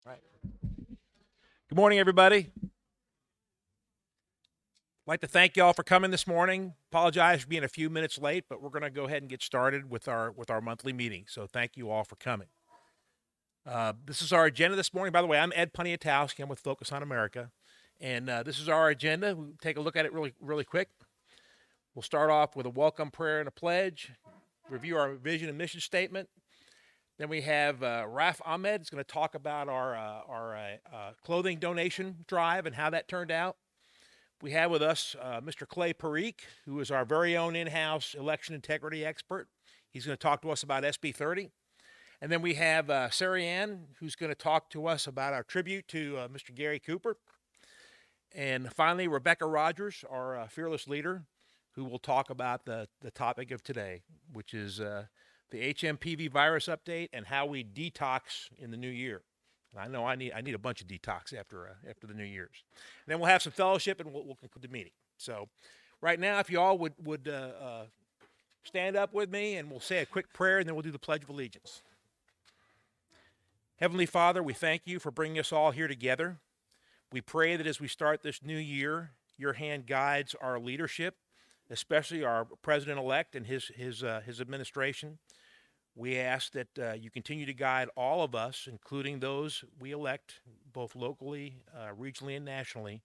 Right. Good morning, everybody. I'd like to thank you all for coming this morning. Apologize for being a few minutes late, but we're going to go ahead and get started with our monthly meeting. So thank you all for coming. This is our agenda this morning. By the way, I'm Ed Poniatowski. I'm with Focus on America, and this is our agenda. We'll take a look at it really quick. We'll start off with a welcome prayer and a pledge. Review our vision and mission statement. Then we have Raf Ahmed is going to talk about our clothing donation drive and how that turned out. We have with us Mr. Clay Parikh, who is our very own in-house election integrity expert. He's going to talk to us about SB 30. And then we have Sarah Ann, who's going to talk to us about our tribute to Mr. Gary Cooper. And finally, Rebecca Rogers, our fearless leader, who will talk about the topic of today, which is the HMPV virus update and how we detox in the new year. I know I need a bunch of detox after the New Year's. And then we'll have some fellowship and we'll conclude the meeting. So, right now, if you all would stand up with me and we'll say a quick prayer and then we'll do the Pledge of Allegiance. Heavenly Father, we thank you for bringing us all here together. We pray that as we start this new year, your hand guides our leadership, especially our president-elect and his administration. We ask that you continue to guide all of us, including those we elect, both locally, regionally, and nationally,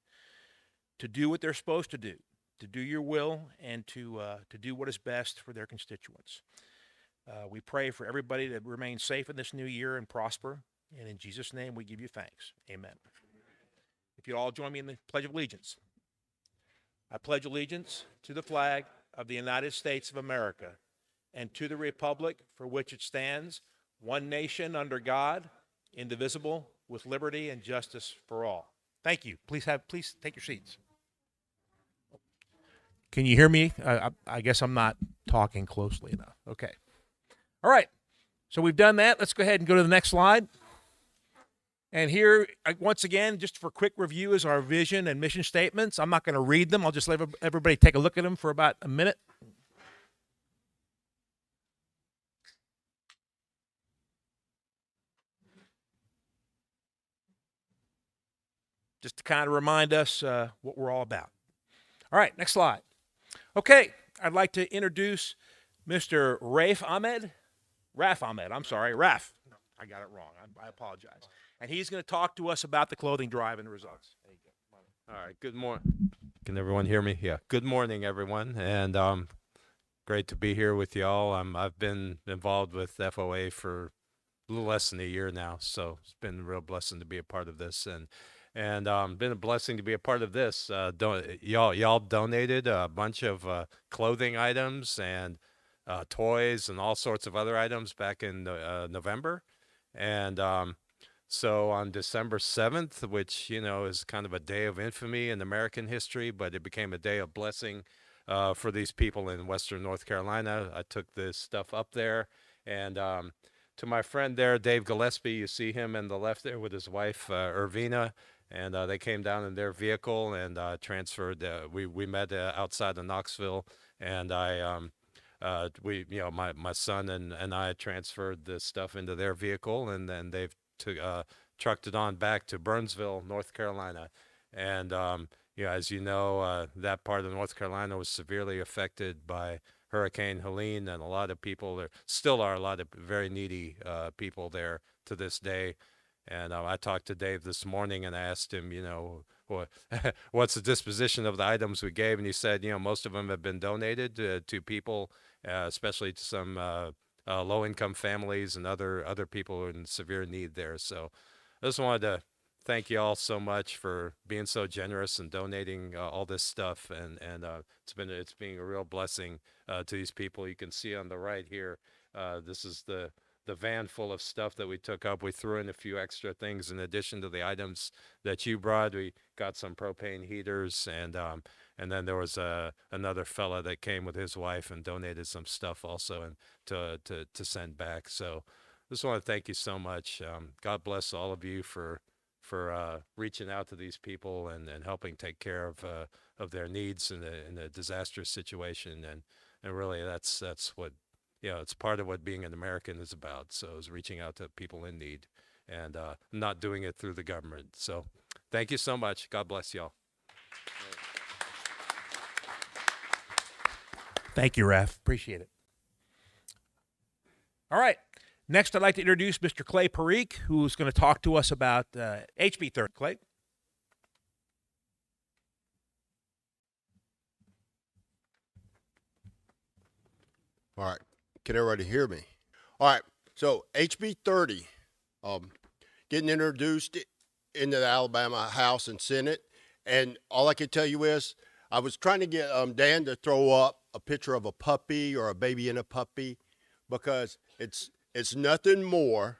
to do what they're supposed to do your will, and to do what is best for their constituents. We pray for everybody to remain safe in this new year and prosper. And in Jesus' name, we give you thanks. Amen. If you all join me in the Pledge of Allegiance. I pledge allegiance to the flag of the United States of America and to the republic for which it stands, one nation under God, indivisible, with liberty and justice for all. Thank you. Please take your seats. Can you hear me? I guess I'm not talking closely enough. Okay. All right. So we've done that. Let's go ahead and go to the next slide. And here, once again, just for a quick review, is our vision and mission statements. I'm not going to read them. I'll just let everybody take a look at them for about a minute. Just to kind of remind us what we're all about. All right, next slide. Okay, I'd like to introduce Mr. Raf Ahmed. I'm sorry, Raf. I got it wrong. I apologize. And he's going to talk to us about the clothing drive and the results. There you go. All right. Good morning. Can everyone hear me? Yeah. Good morning, everyone, and great to be here with y'all. I've been involved with FOA for a little less than a year now, so it's been a real blessing to be a part of this, and been a blessing to be a part of this. Y'all donated a bunch of clothing items and toys and all sorts of other items back in November, and so on December 7th, which, is kind of a day of infamy in American history, but it became a day of blessing for these people in Western North Carolina. I took this stuff up there, and to my friend there, Dave Gillespie, you see him in the left there with his wife, Irvina, and they came down in their vehicle and transferred. We met outside of Knoxville, and my son and I transferred this stuff into their vehicle, and then they've trucked it on back to Burnsville, North Carolina. And, as you know, that part of North Carolina was severely affected by Hurricane Helene, and a lot of people, there still are a lot of very needy people there to this day. And I talked to Dave this morning and I asked him, what's the disposition of the items we gave? And he said, most of them have been donated to people, especially to some low-income families and other people in severe need there. So I just wanted to thank you all so much for being so generous and donating all this stuff, and it's been a real blessing to these people. You can see on the right here, this is the van full of stuff that we took up. We threw in a few extra things in addition to the items that you brought. We got some propane heaters, and then there was another fella that came with his wife and donated some stuff also, and to send back. So just want to thank you so much. God bless all of you for reaching out to these people and helping take care of their needs in a disastrous situation. And really that's what, it's part of what being an American is about. So it's reaching out to people in need. and not doing it through the government. So thank you so much. God bless y'all. Thank you, Ref. Appreciate it. All right. Next, I'd like to introduce Mr. Clay Parikh, who's going to talk to us about HB 30. Clay? All right. Can everybody hear me? All right. So HB 30, getting introduced into the Alabama House and Senate. And all I can tell you is I was trying to get Dan to throw up a picture of a puppy or a baby and a puppy because it's nothing more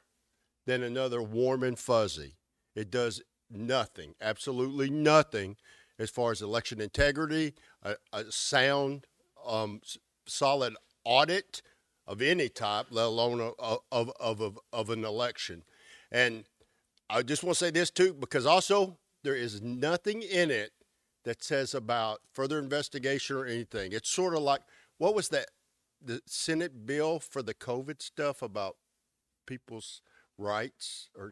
than another warm and fuzzy. It does nothing, absolutely nothing as far as election integrity, a sound, solid audit of any type, let alone of an election. And I just want to say this too, because also there is nothing in it that says about further investigation or anything. It's sort of like, what was that, the Senate bill for the COVID stuff about people's rights, or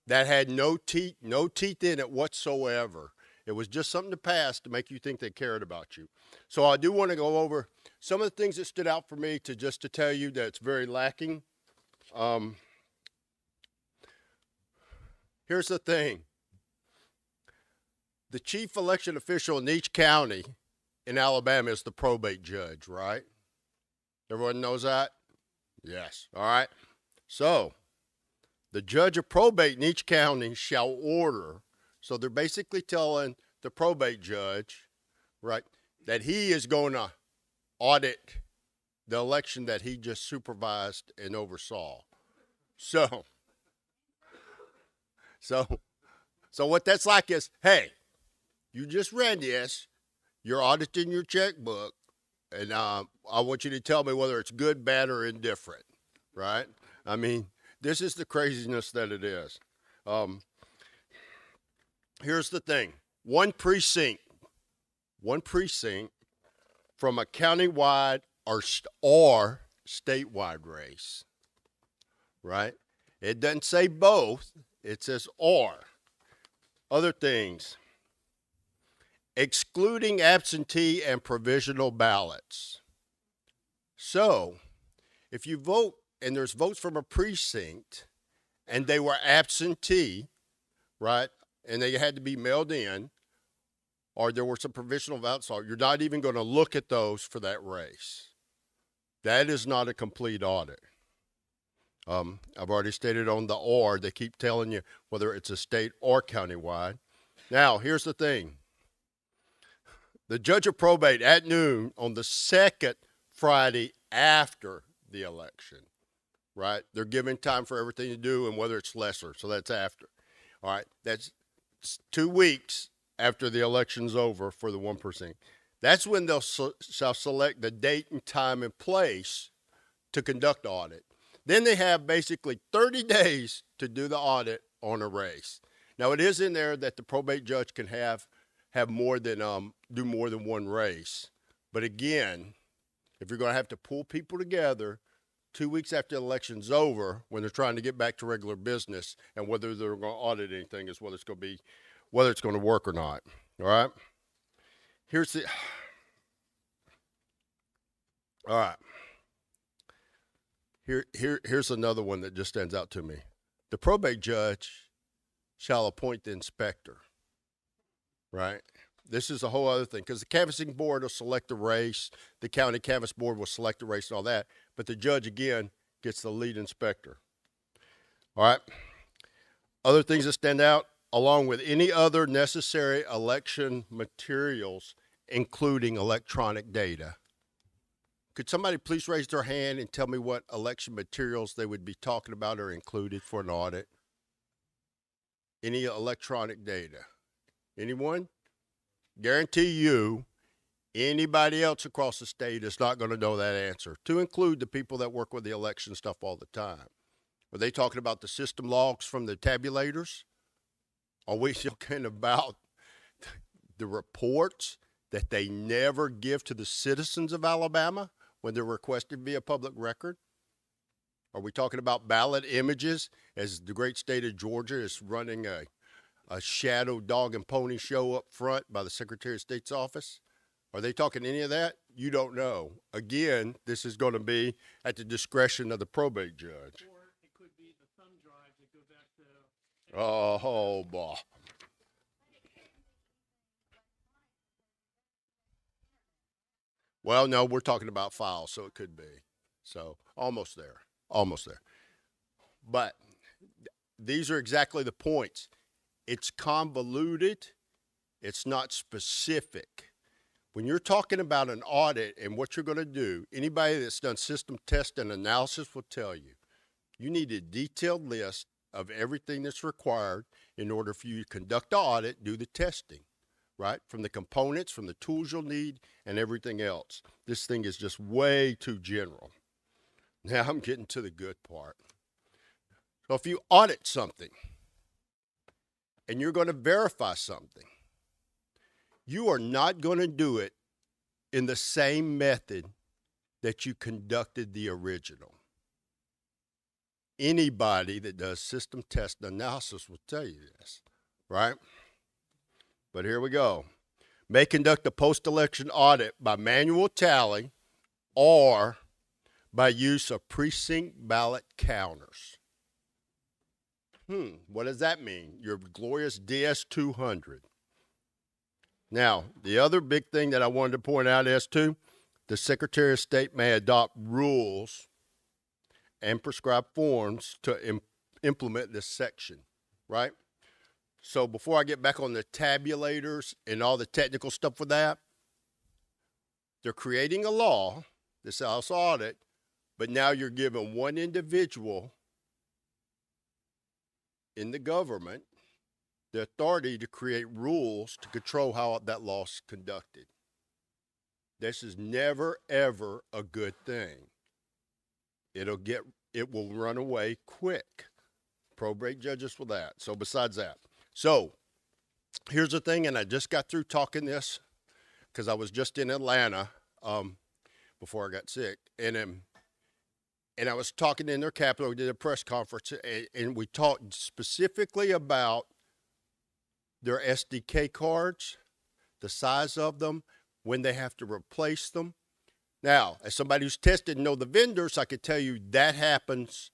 that had no teeth in it whatsoever. It was just something to pass to make you think they cared about you. So I do want to go over some of the things that stood out for me to tell you that it's very lacking. Here's the thing. The chief election official in each county in Alabama is the probate judge, right? Everyone knows that? Yes. All right. So the judge of probate in each county shall order. So they're basically telling the probate judge, right, that he is going to audit the election that he just supervised and oversaw. So what that's like is, hey, you just ran this, you're auditing your checkbook, and I want you to tell me whether it's good, bad, or indifferent, right? I mean, this is the craziness that it is. Here's the thing. One precinct from a countywide or statewide race, right? It doesn't say both. It says or. Other things. Excluding absentee and provisional ballots. So, if you vote and there's votes from a precinct and they were absentee, right, and they had to be mailed in, or there were some provisional ballots, you're not even going to look at those for that race. That is not a complete audit. I've already stated on the or, they keep telling you whether it's a state or countywide. Now, here's the thing. The judge of probate at noon on the second Friday after the election, right? They're giving time for everything to do and whether it's lesser, so that's after. All right, that's 2 weeks after the election's over for the 1%. That's when they'll shall select the date and time and place to conduct the audit. Then they have basically 30 days to do the audit on a race. Now, it is in there that the probate judge can have more than do more than one race. But again, if you're going to have to pull people together 2 weeks after the election's over, when they're trying to get back to regular business, and whether they're going to audit anything is whether it's going to work or not. All right. All right. Here's another one that just stands out to me. The probate judge shall appoint the inspector, right? This is a whole other thing because the canvassing board will select the race, the county canvass board will select the race and all that, but the judge, again, gets the lead inspector. All right? Other things that stand out, along with any other necessary election materials, including electronic data. Could somebody please raise their hand and tell me what election materials they would be talking about are included for an audit? Any electronic data? Anyone? Guarantee you, anybody else across the state is not going to know that answer, to include the people that work with the election stuff all the time. Are they talking about the system logs from the tabulators? Are we talking about the reports that they never give to the citizens of Alabama when they're requested via public record? Are we talking about ballot images as the great state of Georgia is running a shadow dog and pony show up front by the Secretary of State's office? Are they talking any of that? You don't know. Again, this is going to be at the discretion of the probate judge. Or it could be the thumb drives that go back to. Oh, boy. Well, no, we're talking about files, so it could be. So almost there. Almost there. But these are exactly the points. It's convoluted. It's not specific. When you're talking about an audit and what you're going to do, anybody that's done system test and analysis will tell you, you need a detailed list of everything that's required in order for you to conduct the audit, do the testing, right? From the components, from the tools you'll need, and everything else. This thing is just way too general. Now I'm getting to the good part. So if you audit something and you're going to verify something, you are not going to do it in the same method that you conducted the original. Anybody that does system test analysis will tell you this, right? But here we go. May conduct a post-election audit by manual tally or by use of precinct ballot counters. What does that mean? Your glorious DS-200. Now, the other big thing that I wanted to point out is, too, the Secretary of State may adopt rules and prescribe forms to implement this section, right? So before I get back on the tabulators and all the technical stuff with that, they're creating a law, this House audit, but now you're giving one individual in the government the authority to create rules to control how that law is conducted. This is never, ever a good thing. It will run away quick. Probate judges with that. So besides that. So here's the thing, and I just got through talking this because I was just in Atlanta before I got sick. And I was talking in their Capitol. We did a press conference, and we talked specifically about their SDK cards, the size of them, when they have to replace them. Now, as somebody who's tested and know the vendors, I could tell you that happens,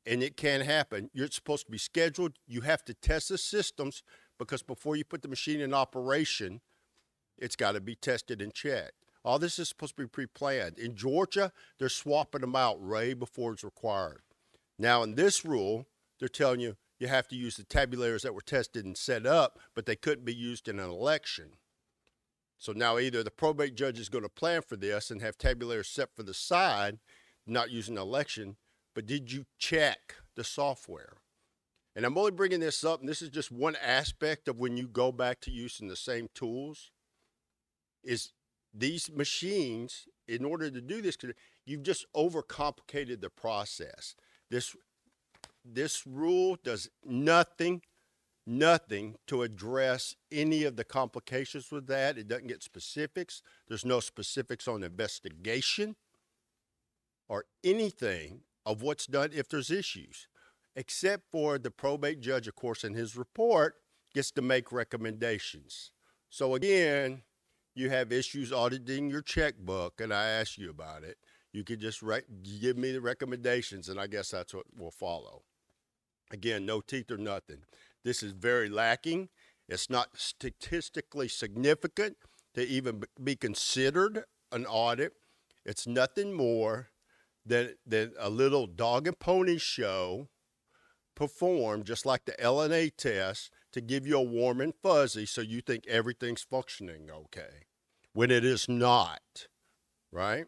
and it can happen. You're supposed to be scheduled. You have to test the systems because before you put the machine in operation, it's got to be tested and checked. All this is supposed to be pre-planned. In Georgia, they're swapping them out way before it's required. Now, in this rule, they're telling you you have to use the tabulators that were tested and set up, but they couldn't be used in an election. So now either the probate judge is going to plan for this and have tabulators set for the side, not using an election, but did you check the software? And I'm only bringing this up, and this is just one aspect of when you go back to using the same tools, is these machines, in order to do this, you've just overcomplicated the process. This rule does nothing to address any of the complications with that. It doesn't get specifics. There's no specifics on investigation or anything of what's done if there's issues, except for the probate judge, of course, in his report gets to make recommendations. So again, you have issues auditing your checkbook, and I asked you about it. You could just give me the recommendations, and I guess that's what will follow. Again, no teeth or nothing. This is very lacking. It's not statistically significant to even be considered an audit. It's nothing more than a little dog and pony show performed, just like the LNA test, to give you a warm and fuzzy so you think everything's functioning okay, when it is not, right?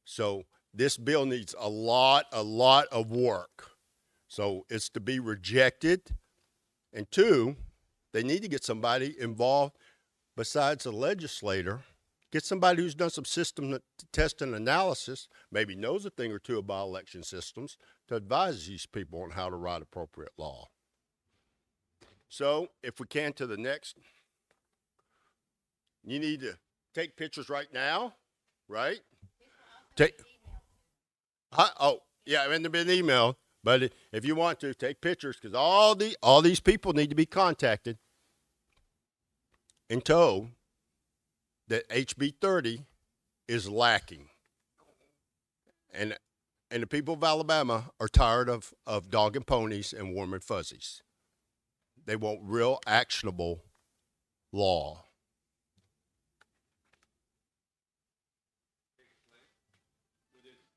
So this bill needs a lot of work. So it's to be rejected. And two, they need to get somebody involved besides the legislator. Get somebody who's done some system test and analysis, maybe knows a thing or two about election systems, to advise these people on how to write appropriate law. So if we can to the next, you need to take pictures right now, right? Yeah, and they've been emailed. But if you want to, take pictures because all these people need to be contacted and told that HB 30 is lacking. And the people of Alabama are tired of dog and ponies and warm and fuzzies. They want real actionable law.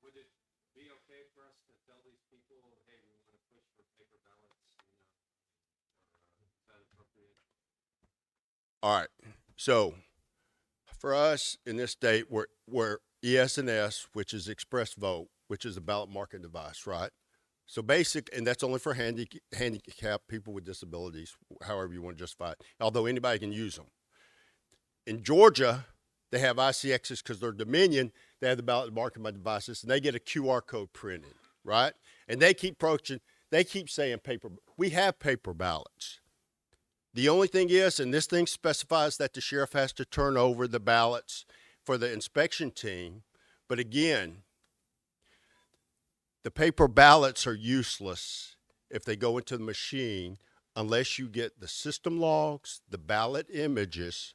Would it be okay for us to tell these people, hey, we want to push for paper ballots? Is that appropriate? All right. So for us in this state, we're ES&S, which is express vote, which is a ballot marking device, right? So and that's only for handicapped people with disabilities, however you want to justify it, although anybody can use them. In Georgia, they have ICXs because they're Dominion. They have the ballot marking by devices, and they get a QR code printed, right? And they keep saying paper. We have paper ballots. The only thing is, and this thing specifies that the sheriff has to turn over the ballots for the inspection team. But again, the paper ballots are useless if they go into the machine unless you get the system logs, the ballot images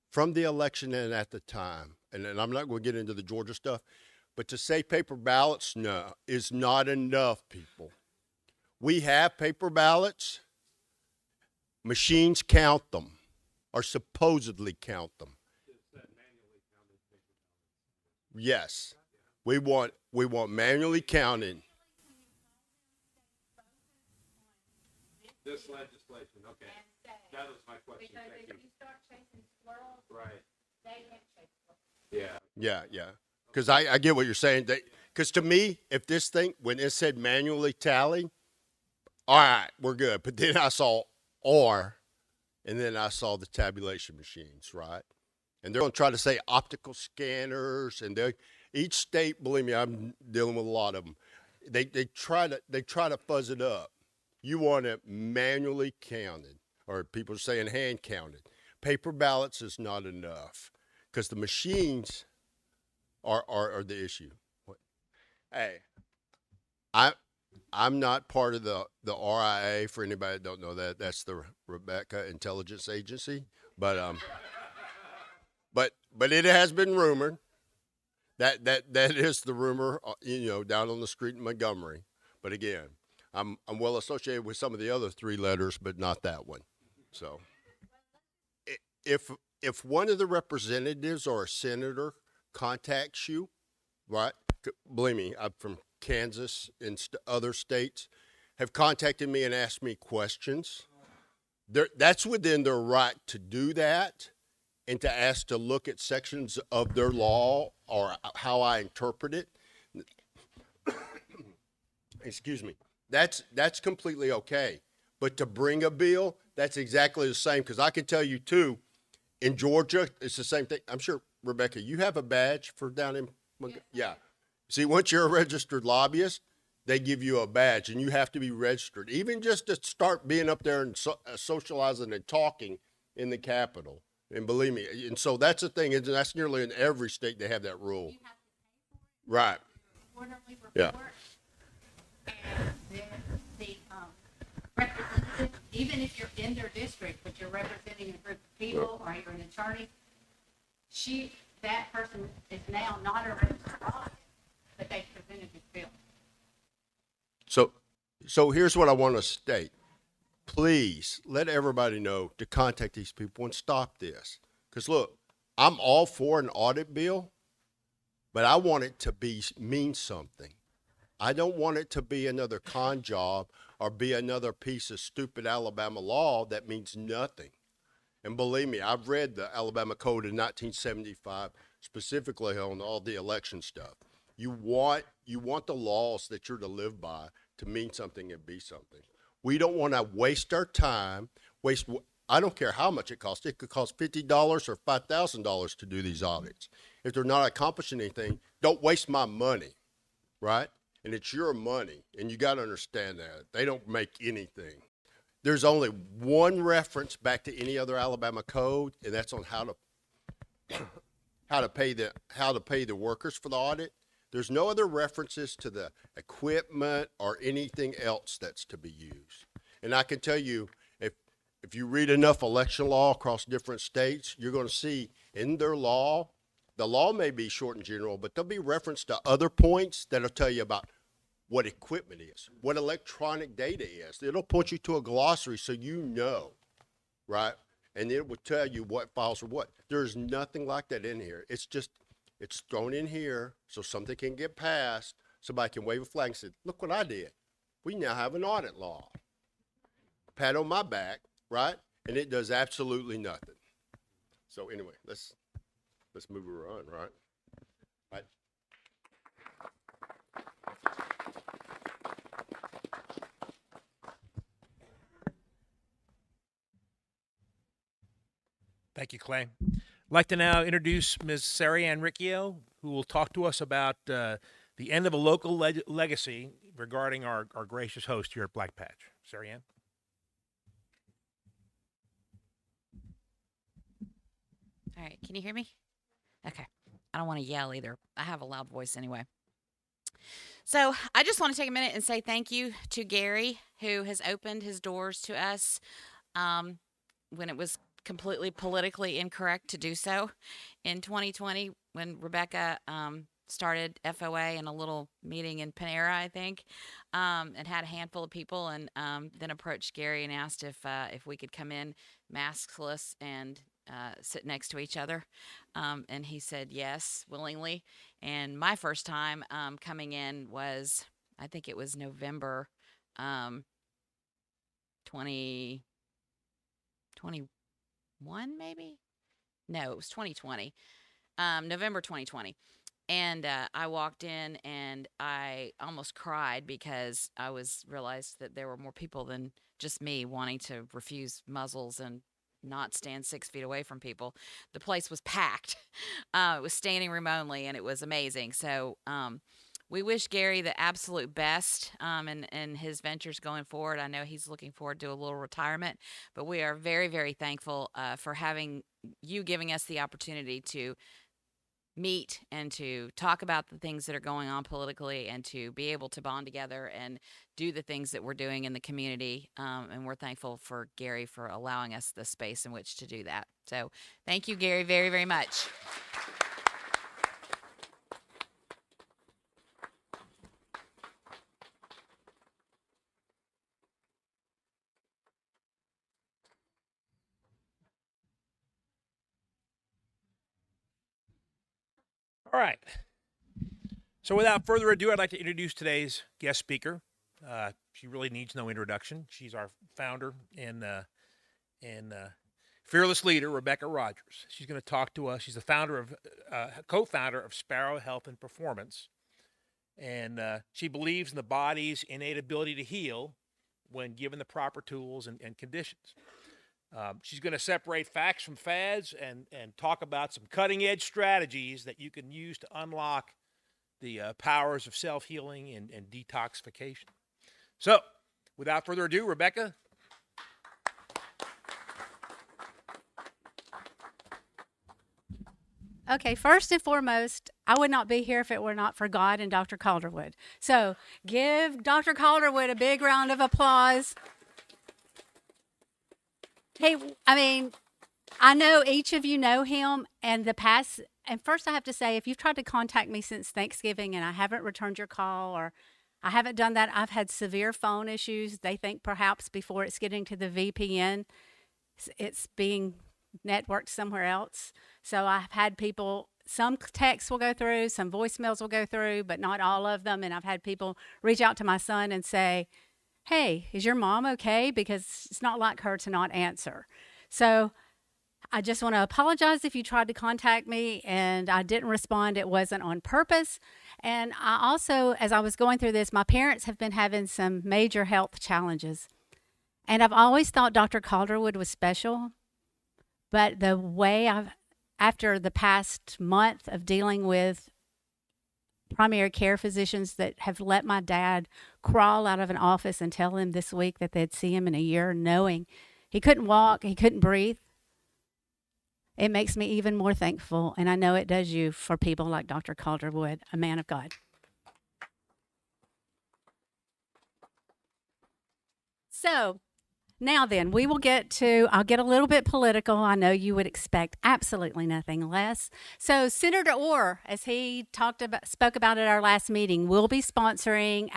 from the election and at the time. And I'm not going to get into the Georgia stuff, but to say paper ballots is not enough, people. We have paper ballots. Machines count them, or supposedly count them. Yes, we want manually counted. This legislation, okay. That was my question. Because Thank if you. you start chasing squirrels, Right. they have chased squirrels. Yeah. Yeah. Because I get what you're saying. Because to me, if this thing, when it said manually tally, all right, we're good. But then I saw and then I saw the tabulation machines, right? And they're going to try to say optical scanners, and each state, believe me, I'm dealing with a lot of them. They try to fuzz it up. You want it manually counted, or people are saying hand counted. Paper ballots is not enough because the machines are the issue. Hey, I'm not part of the RIA. For anybody that don't know that, that's the Rebecca Intelligence Agency. But but it has been rumored that is the rumor, down on the street in Montgomery. But again, I'm well associated with some of the other three letters, but not that one. So if one of the representatives or a senator contacts you, right? Believe me, I'm from Kansas and other states, have contacted me and asked me questions. That's within their right to do that and to ask to look at sections of their law or how I interpret it. Excuse me. That's completely okay. But to bring a bill, that's exactly the same. Because I can tell you, too, in Georgia, it's the same thing. I'm sure, Rebecca, you have a badge for down in Montgomery? Yeah. See, once you're a registered lobbyist, they give you a badge, and you have to be registered, even just to start being up there and socializing and talking in the Capitol. And believe me, and so that's the thing, and that's nearly in every state they have that rule. You have to pay for it. Right. Quarterly report. Yeah. And then the representative, even if you're in their district, but you're representing a group of people or you're an attorney, that person is now not a registered lobbyist, but they presented this bill. So here's what I want to state. Please let everybody know to contact these people and stop this. Because look, I'm all for an audit bill, but I want it to mean something. I don't want it to be another con job or be another piece of stupid Alabama law that means nothing. And believe me, I've read the Alabama Code in 1975, specifically on all the election stuff. You want the laws that you're to live by to mean something and be something. We don't want to waste our time, I don't care how much it costs. It could cost $50 or $5,000 to do these audits. If they're not accomplishing anything, don't waste my money, right? And it's your money, and you got to understand that. They don't make anything. There's only one reference back to any other Alabama code, and that's on how to pay the workers for the audit. There's no other references to the equipment or anything else that's to be used. And I can tell you, if you read enough election law across different states, you're going to see in their law, the law may be short and general, but there'll be reference to other points that'll tell you about what equipment is, what electronic data is. It'll point you to a glossary so you know, right? And it will tell you what files are what. There's nothing like that in here. It's thrown in here so something can get passed. Somebody can wave a flag and say, look what I did. We now have an audit law. Pat on my back, right? And it does absolutely nothing. So anyway, let's move her on, right? Right. Thank you, Clay. I'd like to now introduce Ms. Sarianne Riccio, who will talk to us about the end of a local legacy regarding our gracious host here at Black Patch. Sarianne? All right, can you hear me? Okay. I don't want to yell either. I have a loud voice anyway. So I just want to take a minute and say thank you to Gary, who has opened his doors to us when it was completely politically incorrect to do so. In 2020, when Rebecca started FOA in a little meeting in Panera, I think, and had a handful of people, and then approached Gary and asked if we could come in maskless and sit next to each other. And he said yes, willingly. And my first time coming in was, I think it was November 2021, maybe? No, it was 2020. November 2020. And I walked in and I almost cried because I realized that there were more people than just me wanting to refuse muzzles and not stand 6 feet away from people. The place was packed. It was standing room only, and it was amazing. So we wish Gary the absolute best in his ventures going forward. I know he's looking forward to a little retirement, but we are very, very thankful for having you giving us the opportunity to meet and to talk about the things that are going on politically and to be able to bond together and do the things that we're doing in the community. And we're thankful for Gary for allowing us the space in which to do that. So thank you, Gary, very, very much. All right. So without further ado, I'd like to introduce today's guest speaker. She really needs no introduction. She's our founder and fearless leader, Rebecca Rogers. She's going to talk to us. She's the co-founder of Sparrow Health and Performance. And she believes in the body's innate ability to heal when given the proper tools and conditions. She's going to separate facts from fads and talk about some cutting-edge strategies that you can use to unlock the powers of self-healing and detoxification. So, without further ado, Rebecca. Okay, first and foremost, I would not be here if it were not for God and Dr. Calderwood. So give Dr. Calderwood a big round of applause. Hey, I know each of you know him and first I have to say, if you've tried to contact me since Thanksgiving and I haven't returned your call or I haven't done that, I've had severe phone issues. They think perhaps before it's getting to the VPN, it's being networked somewhere else. So I've had people, some texts will go through, some voicemails will go through, but not all of them. And I've had people reach out to my son and say, hey, is your mom okay? Because it's not like her to not answer. So I just want to apologize if you tried to contact me and I didn't respond. It wasn't on purpose. And I also, as I was going through this, my parents have been having some major health challenges. And I've always thought Dr. Calderwood was special. But the way after the past month of dealing with primary care physicians that have let my dad crawl out of an office and tell him this week that they'd see him in a year, knowing he couldn't walk, he couldn't breathe. it makes me even more thankful, and I know it does you, for people like Dr. Calderwood, a man of God. So, now then, I'll get a little bit political. I know you would expect absolutely nothing less. So Senator Orr, as he spoke about at our last meeting, will be sponsoring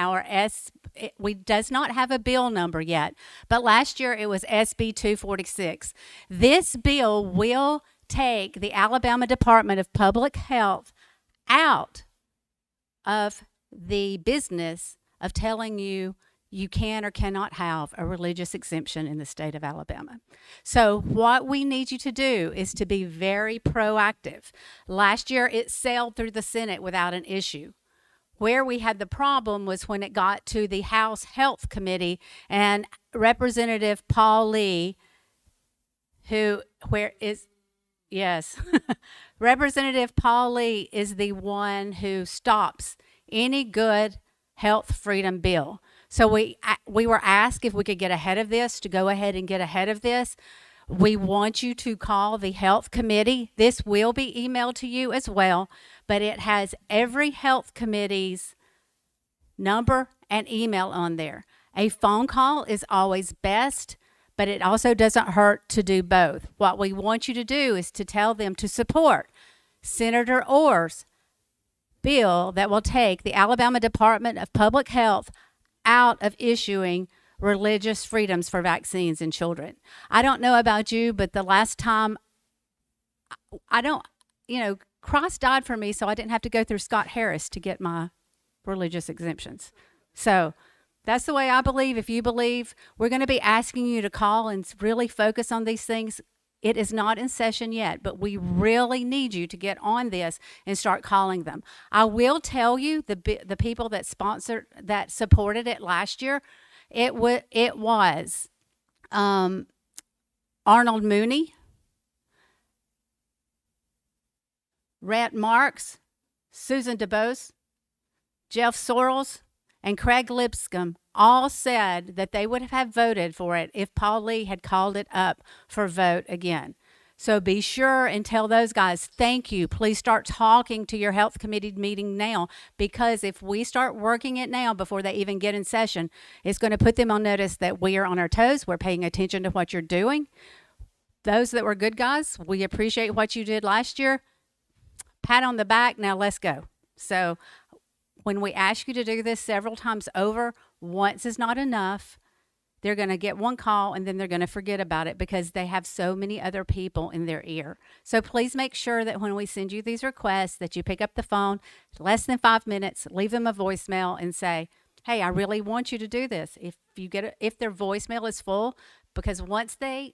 we does not have a bill number yet, but last year it was SB 246. This bill will take the Alabama Department of Public Health out of the business of telling you can or cannot have a religious exemption in the state of Alabama. So what we need you to do is to be very proactive. Last year, it sailed through the Senate without an issue. Where we had the problem was when it got to the House Health Committee, and Representative Paul Lee, Representative Paul Lee is the one who stops any good health freedom bill. So we were asked if we could get ahead of this, to go ahead and get ahead of this. We want you to call the health committee. This will be emailed to you as well, but it has every health committee's number and email on there. A phone call is always best, but it also doesn't hurt to do both. What we want you to do is to tell them to support Senator Orr's bill that will take the Alabama Department of Public Health out of issuing religious freedoms for vaccines in children. I don't know about you, but the last time Christ died for me so I didn't have to go through Scott Harris to get my religious exemptions. So that's the way I believe. If you believe, we're going to be asking you to call and really focus on these things. It is not in session yet, but we really need you to get on this and start calling them. I will tell you, the people that supported it last year, it was Arnold Mooney, Rhett Marks, Susan DeBose, Jeff Sorrells, and Craig Lipscomb all said that they would have voted for it if Paul Lee had called it up for vote again. So be sure and tell those guys, thank you. Please start talking to your health committee meeting now, because if we start working it now before they even get in session, it's going to put them on notice that we are on our toes. We're paying attention to what you're doing. Those that were good guys, we appreciate what you did last year. Pat on the back. Now let's go. So when we ask you to do this several times over, once is not enough. They're going to get one call and then they're going to forget about it because they have so many other people in their ear. So please make sure that when we send you these requests that you pick up the phone, less than 5 minutes, leave them a voicemail and say, hey, I really want you to do this. If their voicemail is full, because once they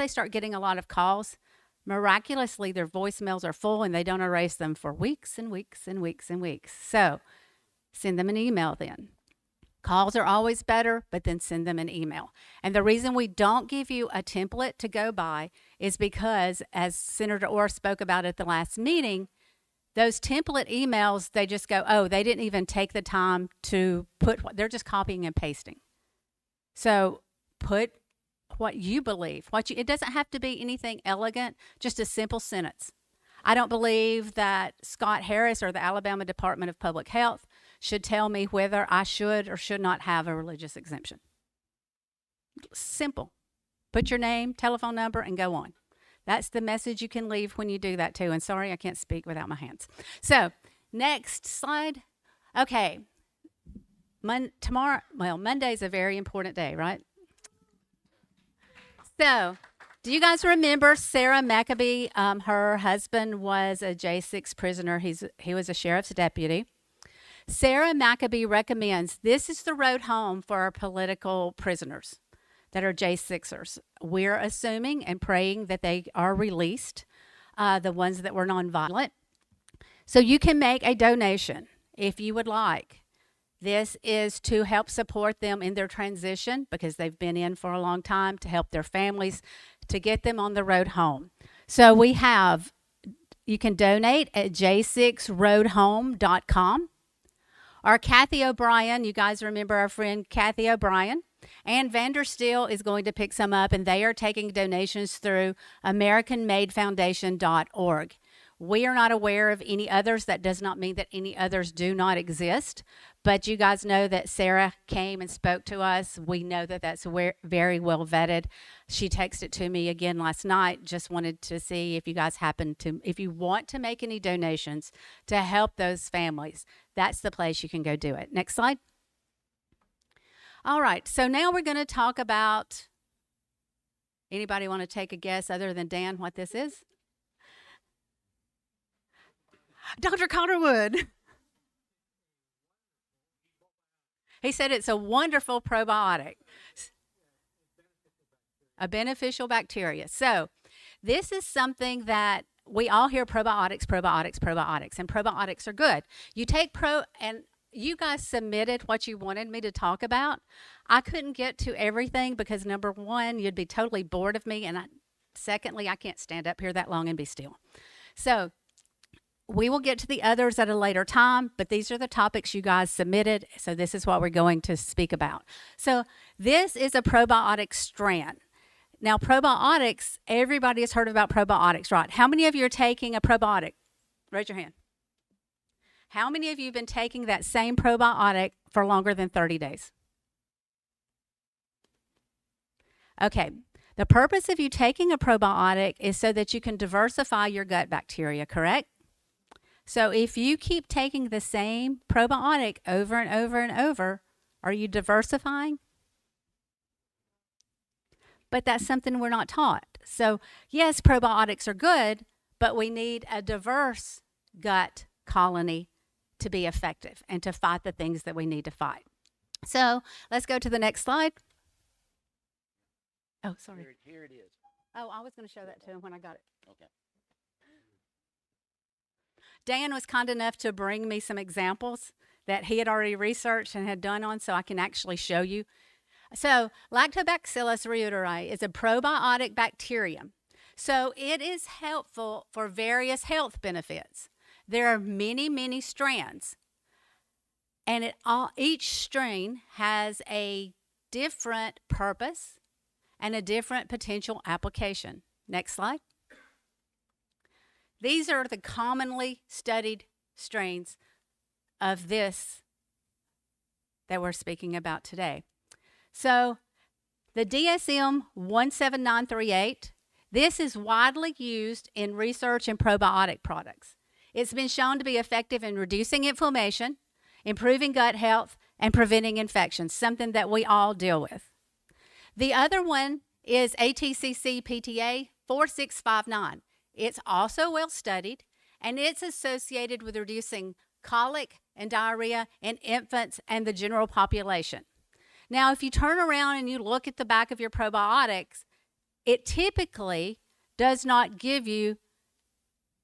start getting a lot of calls, miraculously their voicemails are full and they don't erase them for weeks and weeks and weeks and weeks. So send them an email then. Calls are always better, but then send them an email. And the reason we don't give you a template to go by is because, as Senator Orr spoke about at the last meeting, those template emails, they just go, oh, they didn't even take the time to they're just copying and pasting. So put what you believe. It doesn't have to be anything elegant, just a simple sentence. I don't believe that Scott Harris or the Alabama Department of Public Health should tell me whether I should or should not have a religious exemption. Simple. Put your name, telephone number, and go on. That's the message you can leave when you do that too. And sorry, I can't speak without my hands. So next slide. Okay. Monday's a very important day, right? So do you guys remember Sarah Maccabee? Her husband was a J6 prisoner. He was a sheriff's deputy. Sarah Maccabee recommends this is the road home for our political prisoners that are J6ers. We're assuming and praying that they are released, the ones that were nonviolent. So you can make a donation if you would like. This is to help support them in their transition because they've been in for a long time, to help their families, to get them on the road home. So you can donate at j6roadhome.com. Or Kathy O'Brien, you guys remember our friend Kathy O'Brien? And Vandersteel is going to pick some up, and they are taking donations through AmericanMadeFoundation.org. We are not aware of any others. That does not mean that any others do not exist. But you guys know that Sarah came and spoke to us. We know that that's very well vetted. She texted to me again last night. Just wanted to see if you guys if you want to make any donations to help those families, that's the place you can go do it. Next slide. All right, so now we're going to talk about, anybody want to take a guess other than Dan what this is? Dr. Connerwood. He said it's a wonderful probiotic, a beneficial bacteria. So this is something that we all hear probiotics, and probiotics are good. You take and you guys submitted what you wanted me to talk about. I couldn't get to everything because number one, you'd be totally bored of me. And secondly, I can't stand up here that long and be still. So we will get to the others at a later time, but these are the topics you guys submitted. So this is what we're going to speak about. So this is a probiotic strand. Now, probiotics, everybody has heard about probiotics, right? How many of you are taking a probiotic? Raise your hand. How many of you have been taking that same probiotic for longer than 30 days? Okay. The purpose of you taking a probiotic is so that you can diversify your gut bacteria, correct? So if you keep taking the same probiotic over and over and over, are you diversifying? But that's something we're not taught. So yes, probiotics are good, but we need a diverse gut colony to be effective and to fight the things that we need to fight. So let's go to the next slide. Oh, sorry. Here it is. Oh, I was going to show that to him when I got it. Okay. Dan was kind enough to bring me some examples that he had already researched and had done on, so I can actually show you. So Lactobacillus reuteri is a probiotic bacterium. So it is helpful for various health benefits. There are many, many strands, and each strain has a different purpose and a different potential application. Next slide. These are the commonly studied strains of this that we're speaking about today. So the DSM 17938, this is widely used in research in probiotic products. It's been shown to be effective in reducing inflammation, improving gut health, and preventing infections, something that we all deal with. The other one is ATCC PTA 4659. It's also well studied, and it's associated with reducing colic and diarrhea in infants and the general population. Now, if you turn around and you look at the back of your probiotics, it typically does not give you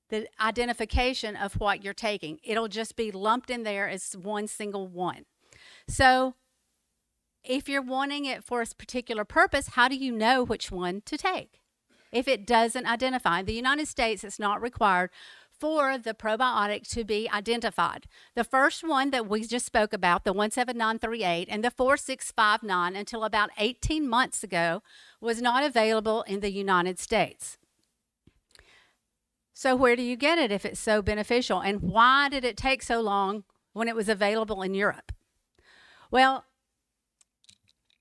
the identification of what you're taking. It'll just be lumped in there as one single one. So if you're wanting it for a particular purpose, how do you know which one to take? If it doesn't identify. In the United States, it's not required for the probiotic to be identified. The first one that we just spoke about, the 17938 and the 4659, until about 18 months ago, was not available in the United States. So where do you get it if it's so beneficial? And why did it take so long when it was available in Europe? Well,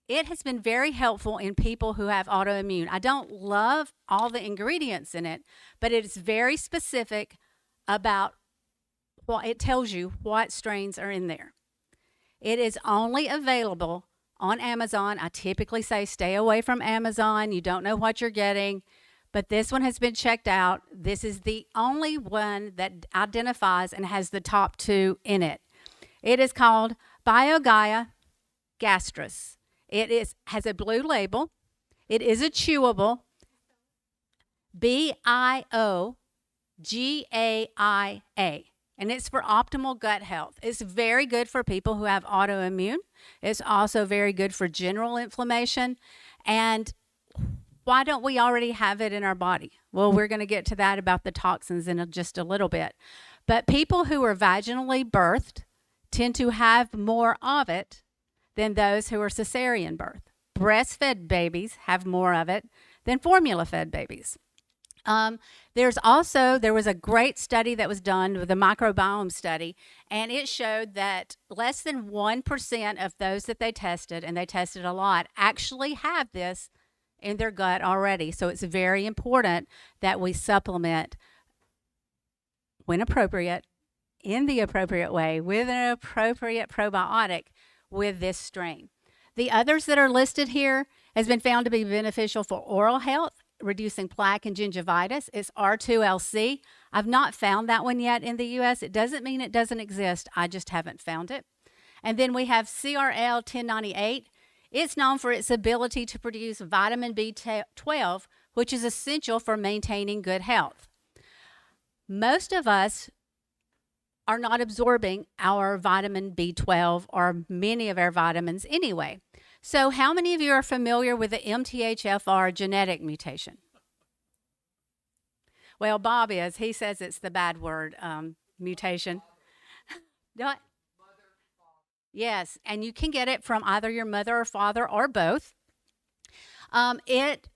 it has been very helpful in people who have autoimmune. I don't love all the ingredients in it, but it is very specific about what it tells you what strains are in there. It is only available on Amazon. I typically say stay away from Amazon. You don't know what you're getting, but this one has been checked out. This is the only one that identifies and has the top two in it. It is called BioGaia Gastrus. It has a blue label. It is a chewable. BioGaia. And it's for optimal gut health. It's very good for people who have autoimmune. It's also very good for general inflammation. And why don't we already have it in our body? Well, we're going to get to that about the toxins in just a little bit. But people who are vaginally birthed tend to have more of it than those who are cesarean birth. breastfed babies have more of it than formula-fed babies. There was a great study that was done with the microbiome study, and it showed that less than 1% of those that they tested, and they tested a lot, actually have this in their gut already. So it's very important that we supplement when appropriate, in the appropriate way, with an appropriate probiotic with this strain. The others that are listed here has been found to be beneficial for oral health, reducing plaque and gingivitis. It's R2LC. I've not found that one yet in the U.S. It doesn't mean it doesn't exist. I just haven't found it. And then we have CRL 1098. It's known for its ability to produce vitamin B12, which is essential for maintaining good health. Most of us are not absorbing our vitamin B12 or many of our vitamins anyway. So how many of you are familiar with the MTHFR genetic mutation? Well, Bob is. He says it's the bad word, mutation. What? Yes, and you can get it from either your mother or father or both. It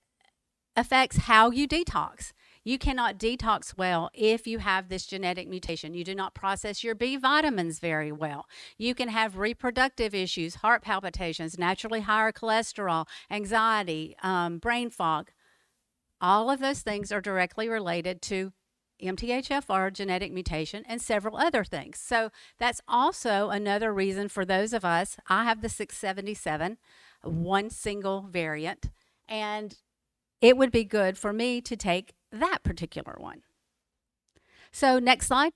affects how you detox. You cannot detox well if you have this genetic mutation. You do not process your B vitamins very well. You can have reproductive issues, heart palpitations, naturally higher cholesterol, anxiety, brain fog. All of those things are directly related to MTHFR genetic mutation and several other things. So that's also another reason for those of us. I have the 677, one single variant, and it would be good for me to take that particular one. So next slide.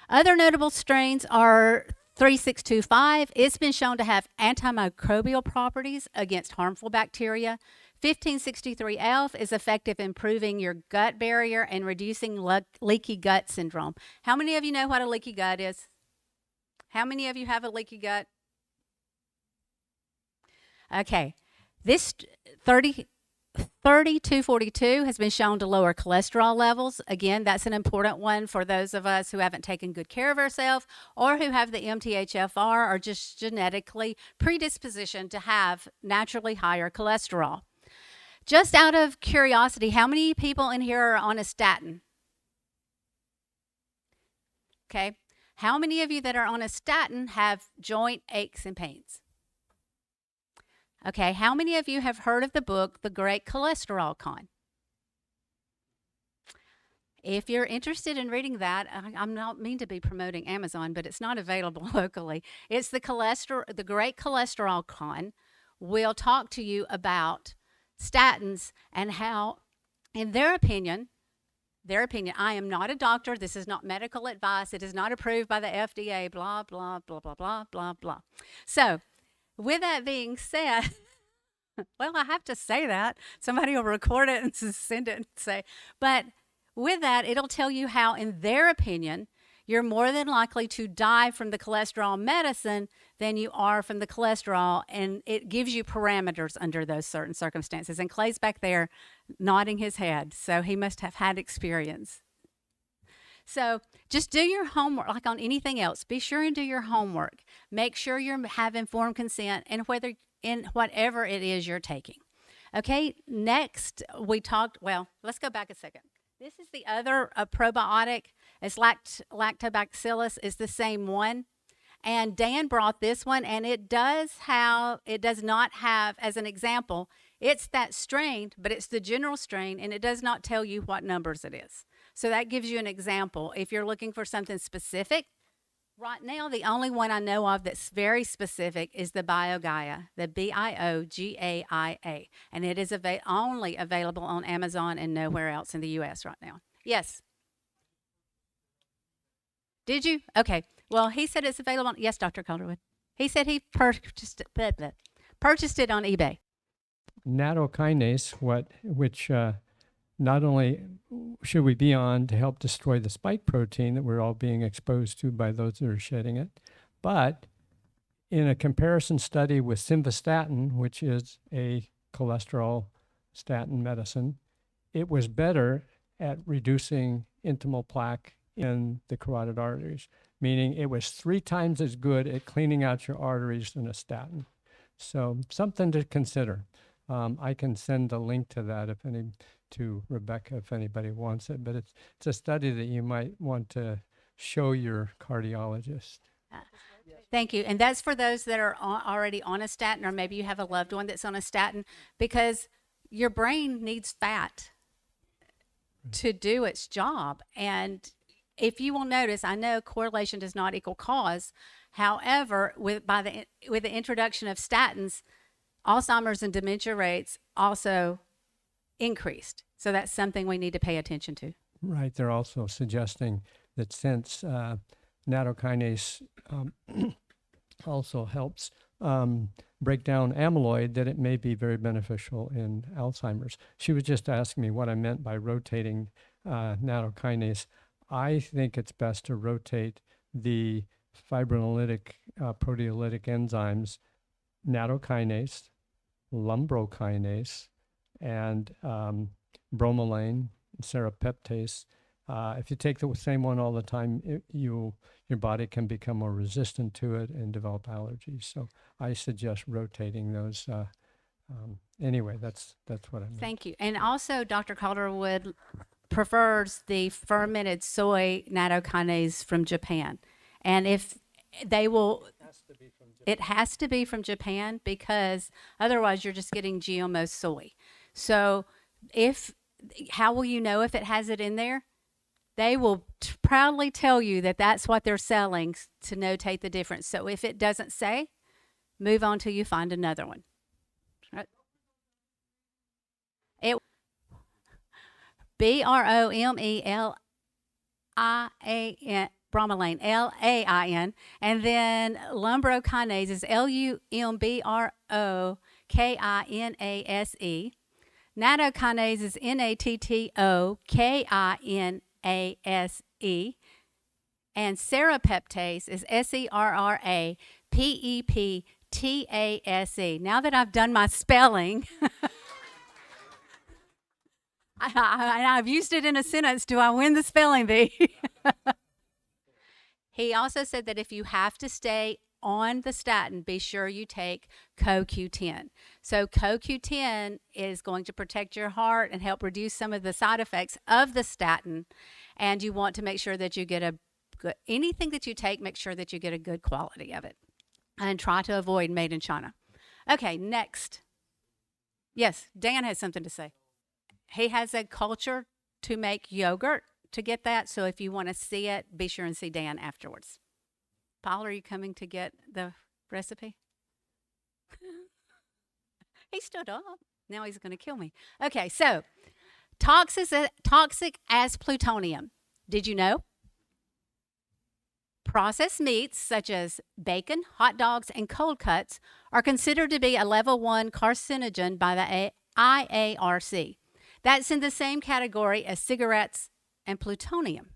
Other notable strains are 3625. It's been shown to have antimicrobial properties against harmful bacteria. 1563F is effective in improving your gut barrier and reducing leaky gut syndrome. How many of you know what a leaky gut is? How many of you have a leaky gut? Okay. This 3242 has been shown to lower cholesterol levels. Again, that's an important one for those of us who haven't taken good care of ourselves or who have the MTHFR or just genetically predispositioned to have naturally higher cholesterol. Just out of curiosity, how many people in here are on a statin? Okay. How many of you that are on a statin have joint aches and pains? Okay, how many of you have heard of the book, The Great Cholesterol Con? If you're interested in reading that, I'm not mean to be promoting Amazon, but it's not available locally. It's The Great Cholesterol Con. Will talk to you about statins and how, in their opinion, I am not a doctor. This is not medical advice. It is not approved by the FDA, blah, blah, blah, blah, blah, blah, blah. So, with that being said, well, I have to say that. Somebody will record it and send it and say, but with that, it'll tell you how, in their opinion, you're more than likely to die from the cholesterol medicine than you are from the cholesterol. And it gives you parameters under those certain circumstances. And Clay's back there nodding his head. So he must have had experience. So just do your homework like on anything else. Be sure and do your homework. Make sure you have informed consent in whatever it is you're taking. Okay, next let's go back a second. This is the other probiotic. It's lactobacillus is the same one. And Dan brought this one, and it does not have, as an example, it's that strain, but it's the general strain, and it does not tell you what numbers it is. So that gives you an example. If you're looking for something specific, right now the only one I know of that's very specific is the BioGaia, the BioGaia, and it is only available on Amazon and nowhere else in the U.S. right now. Yes. Did you? Okay. Well, he said it's available. Yes, Dr. Calderwood. He said he purchased it on eBay. Nattokinase, which not only should we be on to help destroy the spike protein that we're all being exposed to by those that are shedding it, but in a comparison study with simvastatin, which is a cholesterol statin medicine, it was better at reducing intimal plaque in the carotid arteries, meaning it was 3 times as good at cleaning out your arteries than a statin. So something to consider. I can send a link to that to Rebecca if anybody wants it, but it's a study that you might want to show your cardiologist. Thank you. And that's for those that are already on a statin, or maybe you have a loved one that's on a statin, because your brain needs fat to do its job. And if you will notice, I know correlation does not equal cause. However, with the introduction of statins, Alzheimer's and dementia rates also increased. So that's something we need to pay attention to. Right. They're also suggesting that since nattokinase also helps break down amyloid, that it may be very beneficial in Alzheimer's. She was just asking me what I meant by rotating nattokinase. I think it's best to rotate the fibrinolytic, proteolytic enzymes, nattokinase, lumbrokinase, and bromelain, serapeptase. If you take the same one all the time, your body can become more resistant to it and develop allergies. So I suggest rotating those. Anyway, that's what I mean. Thank you. And also, Dr. Calderwood prefers the fermented soy nattokinase from Japan. And if they will, it has to be from Japan, because otherwise you're just getting GMO soy. So how will you know if it has it in there? They will proudly tell you that that's what they're selling to notate the difference. So if it doesn't say, move on till you find another one. Right? BROMELIAN, bromelain, LAIN, and then lumbrokinase is LUMBROKINASE. Nattokinase is NATTOKINASE. And serapeptase is SERRAPEPTASE. Now that I've done my spelling, I've used it in a sentence. Do I win the spelling bee? He also said that if you have to stay on the statin, be sure you take CoQ10. So CoQ10 is going to protect your heart and help reduce some of the side effects of the statin. And you want to make sure that you get anything that you take, make sure that you get a good quality of it. And try to avoid made in China. Okay, next. Yes, Dan has something to say. He has a culture to make yogurt to get that. So if you want to see it, be sure and see Dan afterwards. Paul, are you coming to get the recipe? He stood up. Now he's going to kill me. Okay, so toxic as plutonium. Did you know? Processed meats such as bacon, hot dogs, and cold cuts are considered to be a level 1 carcinogen by the IARC. That's in the same category as cigarettes and plutonium.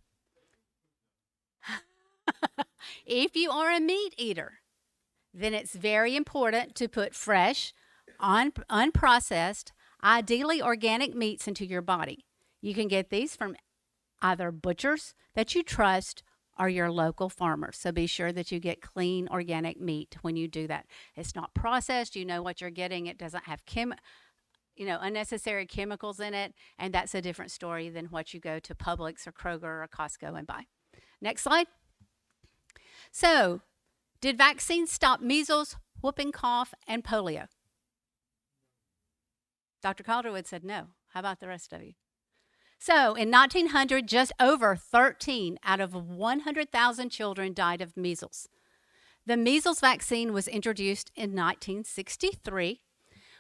If you are a meat eater, then it's very important to put fresh, unprocessed, ideally organic meats into your body. You can get these from either butchers that you trust or your local farmers. So be sure that you get clean organic meat when you do that. It's not processed. You know what you're getting. It doesn't have unnecessary chemicals in it, and that's a different story than what you go to Publix or Kroger or Costco and buy. Next slide. So, did vaccines stop measles, whooping cough, and polio? Dr. Calderwood said no. How about the rest of you? So, in 1900, just over 13 out of 100,000 children died of measles. The measles vaccine was introduced in 1963,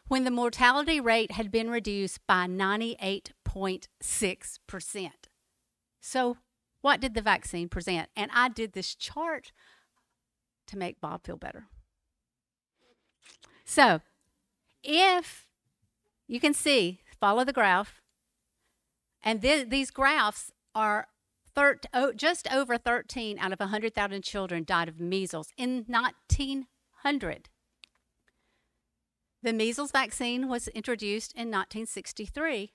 when the mortality rate had been reduced by 98.6%. So, what did the vaccine present? And I did this chart to make Bob feel better. So, if you can see, follow the graph, and these graphs are just over 13 out of 100,000 children died of measles in 1900. The measles vaccine was introduced in 1963,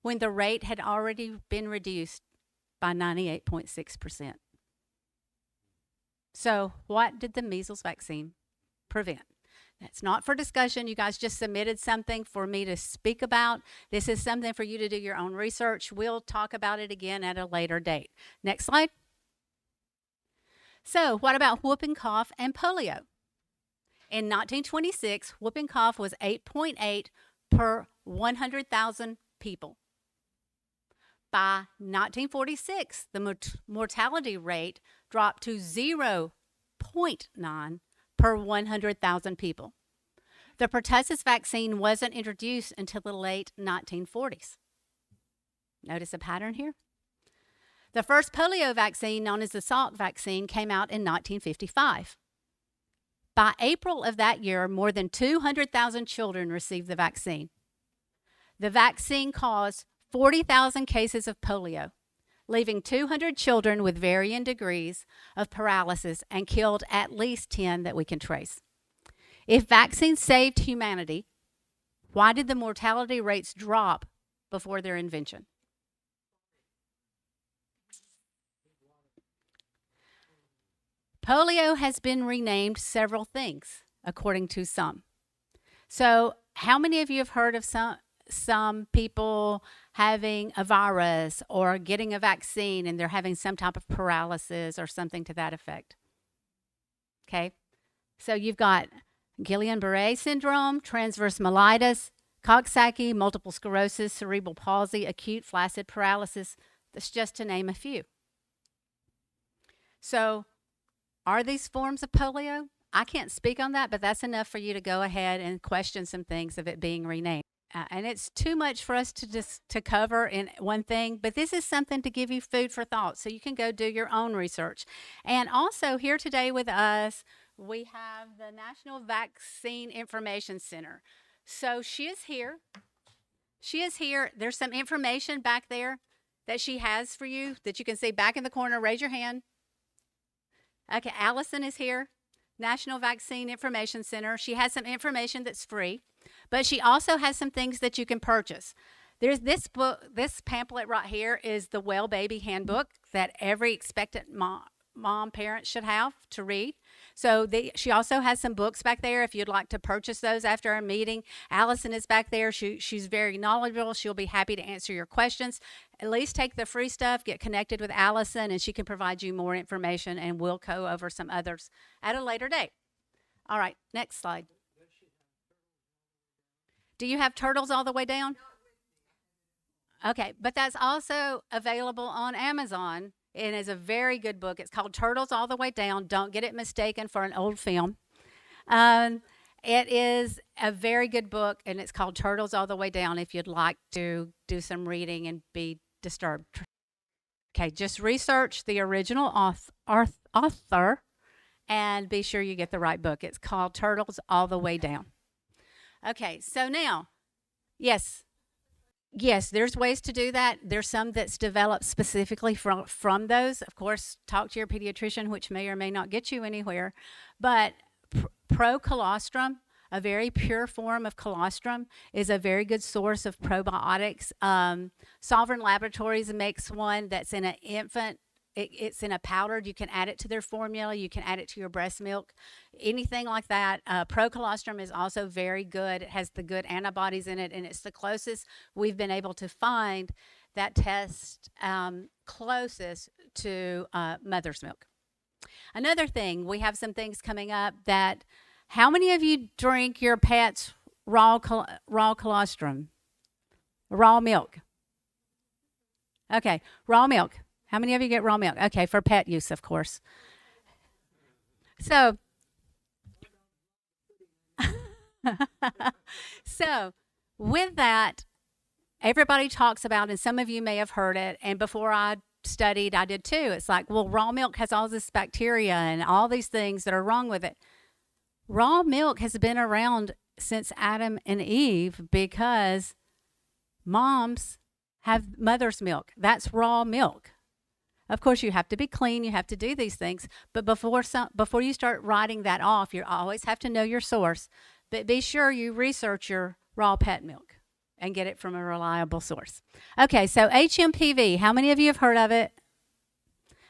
when the rate had already been reduced by 98.6%. So what did the measles vaccine prevent? That's not for discussion. You guys just submitted something for me to speak about. This is something for you to do your own research. We'll talk about it again at a later date. Next slide. So, what about whooping cough and polio? In 1926, whooping cough was 8.8 per 100,000 people. By 1946, the mortality rate dropped to 0.9 per 100,000 people. The pertussis vaccine wasn't introduced until the late 1940s. Notice a pattern here? The first polio vaccine, known as the Salk vaccine, came out in 1955. By April of that year, more than 200,000 children received the vaccine. The vaccine caused 40,000 cases of polio, leaving 200 children with varying degrees of paralysis, and killed at least 10 that we can trace. If vaccines saved humanity, why did the mortality rates drop before their invention? Polio has been renamed several things, according to some. So, how many of you have heard of some people having a virus or getting a vaccine and they're having some type of paralysis or something to that effect? Okay, so you've got Guillain-Barré syndrome, transverse myelitis, Coxsackie, multiple sclerosis, cerebral palsy, acute flaccid paralysis. That's just to name a few. So, are these forms of polio? I can't speak on that, but that's enough for you to go ahead and question some things of it being renamed. And it's too much for us to cover in one thing, but this is something to give you food for thought so you can go do your own research. And also here today with us, we have the National Vaccine Information Center. So she is here. She is here. There's some information back there that she has for you that you can see back in the corner. Raise your hand. Okay, Allison is here, National Vaccine Information Center. She has some information that's free, but she also has some things that you can purchase. There's this book, this pamphlet right here is the Well Baby Handbook that every expectant mom parent should have to read. So she also has some books back there if you'd like to purchase those after our meeting. Allison is back there. She's very knowledgeable. She'll be happy to answer your questions. At least take the free stuff, get connected with Allison, and she can provide you more information, and we'll go over some others at a later date. All right, next slide. Do you have Turtles All the Way Down? Okay, but that's also available on Amazon. It is a very good book. It's called Turtles All the Way Down. Don't get it mistaken for an old film. It is a very good book, and it's called Turtles All the Way Down if you'd like to do some reading and be disturbed. Okay, just research the original author and be sure you get the right book. It's called Turtles All the Way Down. Okay, so now, yes, there's ways to do that. There's some that's developed specifically from those. Of course, talk to your pediatrician, which may or may not get you anywhere. But procolostrum, a very pure form of colostrum, is a very good source of probiotics. Sovereign Laboratories makes one that's in an infant. It's in a powder. You can add it to their formula. You can add it to your breast milk, anything like that. Procolostrum is also very good. It has the good antibodies in it, and it's the closest we've been able to find that test closest to mother's milk. Another thing, we have some things coming up that, how many of you drink your pet's raw colostrum? Raw milk. Okay, raw milk. How many of you get raw milk? Okay, for pet use, of course. So, with that, everybody talks about, and some of you may have heard it, and before I studied, I did too. It's like, well, raw milk has all this bacteria and all these things that are wrong with it. Raw milk has been around since Adam and Eve because moms have mother's milk. That's raw milk. Of course, you have to be clean. You have to do these things. But before you start writing that off, you always have to know your source. But be sure you research your raw pet milk and get it from a reliable source. Okay, so HMPV, how many of you have heard of it?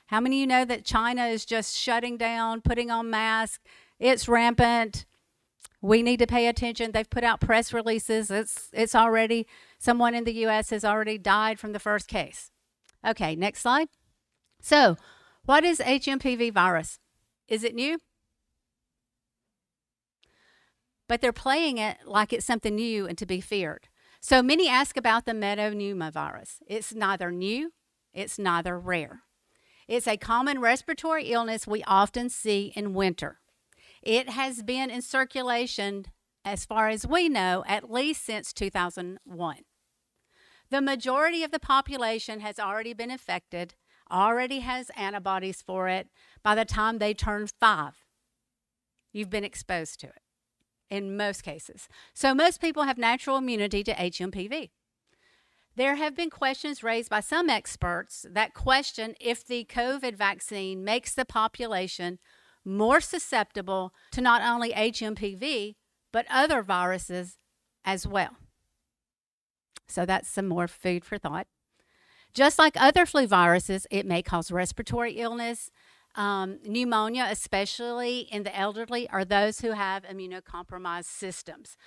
How many of you know that China is just shutting down, putting on masks? It's rampant. We need to pay attention. They've put out press releases. It's already, someone in the U.S. has already died from the first case. Okay, next slide. So, what is HMPV virus? Is it new? But they're playing it like it's something new and to be feared. So many ask about the metapneumovirus. It's neither new, it's neither rare. It's a common respiratory illness we often see in winter. It has been in circulation, as far as we know, at least since 2001. The majority of the population has already been affected, already has antibodies for it. By the time they turn 5, you've been exposed to it in most cases. So most people have natural immunity to HMPV. There have been questions raised by some experts that question if the COVID vaccine makes the population more susceptible to not only HMPV, but other viruses as well. So that's some more food for thought. Just like other flu viruses, it may cause respiratory illness, pneumonia, especially in the elderly or those who have immunocompromised systems.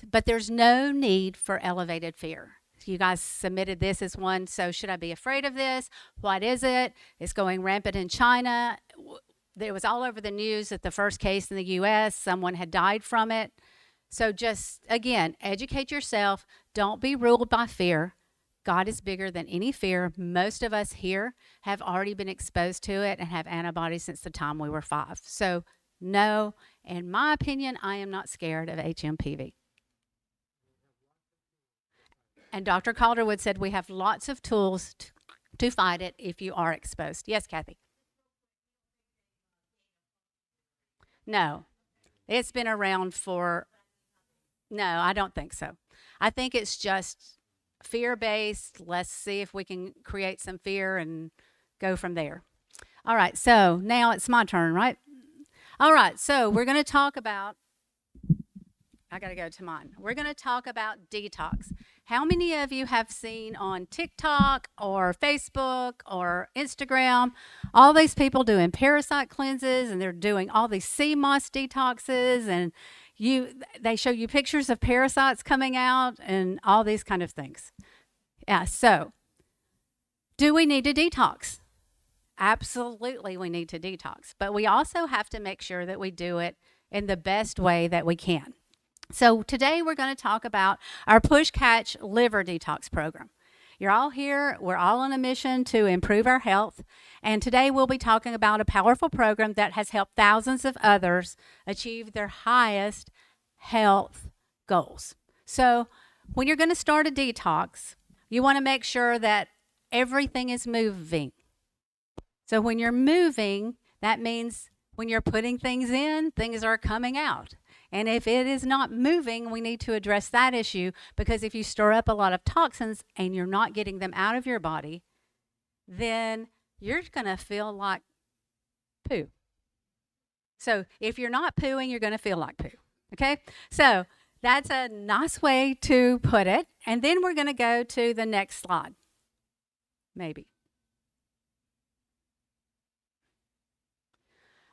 But there's no need for elevated fear. You guys submitted this as one, so should I be afraid of this? What is it? It's going rampant in China. It was all over the news that the first case in the U.S., someone had died from it. So just, again, educate yourself. Don't be ruled by fear. God is bigger than any fear. Most of us here have already been exposed to it and have antibodies since the time we were 5. So no, in my opinion, I am not scared of HMPV. And Dr. Calderwood said we have lots of tools to fight it if you are exposed. Yes, Kathy? No, it's been around for, no, I don't think so. I think it's just fear-based. Let's see if we can create some fear and go from there. All right, so now it's my turn, right? All right, so we're going to talk about, I got to go to mine. We're going to talk about detox. How many of you have seen on TikTok or Facebook or Instagram all these people doing parasite cleanses, and they're doing all these sea moss detoxes, and they show you pictures of parasites coming out and all these kind of things. Yeah, so do we need to detox? Absolutely, we need to detox, but we also have to make sure that we do it in the best way that we can. So today we're going to talk about our Push Catch Liver Detox Program. You're all here. We're all on a mission to improve our health. And today we'll be talking about a powerful program that has helped thousands of others achieve their highest health goals. So when you're going to start a detox, you want to make sure that everything is moving. So when you're moving, that means when you're putting things in, things are coming out. And if it is not moving, we need to address that issue, because if you stir up a lot of toxins and you're not getting them out of your body, then you're going to feel like poo. So if you're not pooing, you're going to feel like poo. Okay? So that's a nice way to put it. And then we're going to go to the next slide. Maybe.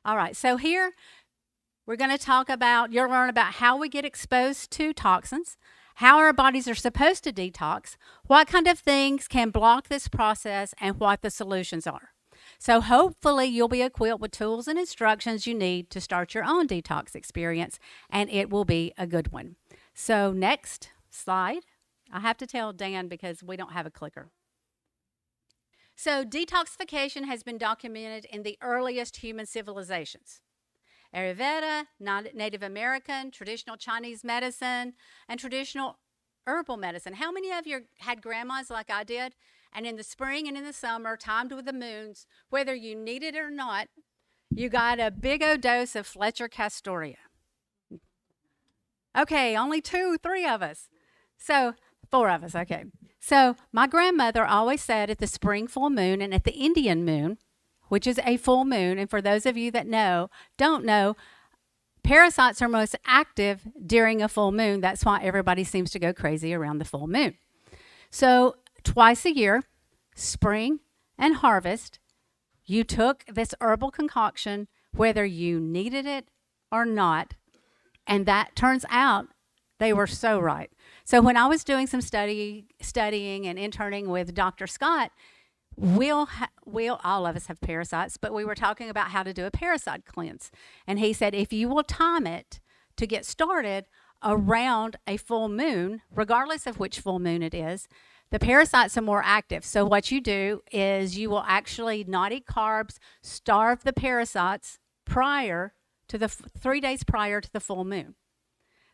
All right. So here, we're going to talk about, you'll learn about how we get exposed to toxins, how our bodies are supposed to detox, what kind of things can block this process, and what the solutions are. So hopefully you'll be equipped with tools and instructions you need to start your own detox experience, and it will be a good one. So next slide. I have to tell Dan because we don't have a clicker. So detoxification has been documented in the earliest human civilizations. Ayurveda, Native American, traditional Chinese medicine, and traditional herbal medicine. How many of you had grandmas like I did? And in the spring and in the summer, timed with the moons, whether you needed it or not, you got a big old dose of Fletcher Castoria. Okay, only 2, 3 of us. So 4 of us, okay. So my grandmother always said at the spring full moon and at the Indian moon, which is a full moon, and for those of you that don't know, parasites are most active during a full moon. That's why everybody seems to go crazy around the full moon. So twice a year, spring and harvest, you took this herbal concoction, whether you needed it or not, And that turns out they were so right. So when I was doing some studying and interning with Dr. Scott, we'll all of us have parasites, but we were talking about how to do a parasite cleanse. And he said, if you will time it to get started around a full moon, regardless of which full moon it is, the parasites are more active. So what you do is you will actually not eat carbs, starve the parasites prior to the 3 days prior to the full moon.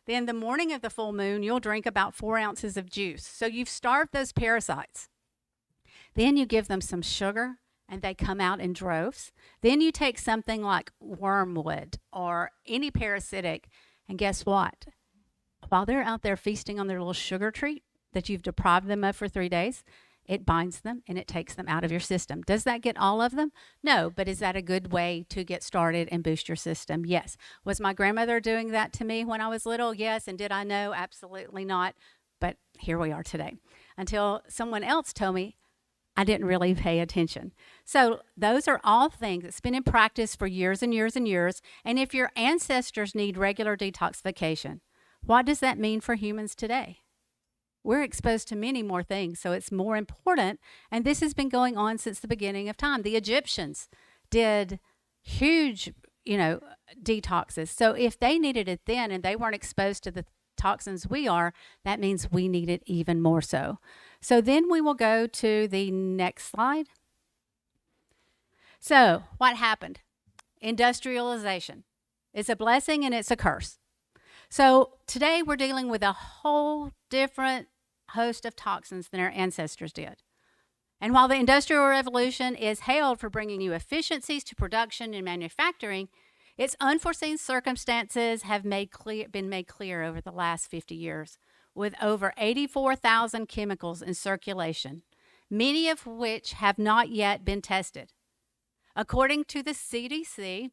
Then the morning of the full moon, you'll drink about 4 ounces of juice. So you've starved those parasites. Then you give them some sugar and they come out in droves. Then you take something like wormwood or any parasitic, and guess what? While they're out there feasting on their little sugar treat that you've deprived them of for 3 days, it binds them and it takes them out of your system. Does that get all of them? No, but is that a good way to get started and boost your system? Yes. Was my grandmother doing that to me when I was little? Yes. And did I know? Absolutely not. But here we are today. Until someone else told me, I didn't really pay attention. So those are all things that's been in practice for years and years and years. And if your ancestors need regular detoxification, what does that mean for humans today? We're exposed to many more things, so it's more important. And this has been going on since the beginning of time. The Egyptians did huge, detoxes. So if they needed it then and they weren't exposed to the toxins we are, that means we need it even more so. So then we will go to the next slide. So what happened? Industrialization. It's a blessing and it's a curse. So today we're dealing with a whole different host of toxins than our ancestors did. And while the Industrial Revolution is hailed for bringing new efficiencies to production and manufacturing, its unforeseen circumstances have been made clear over the last 50 years, with over 84,000 chemicals in circulation, many of which have not yet been tested. According to the CDC,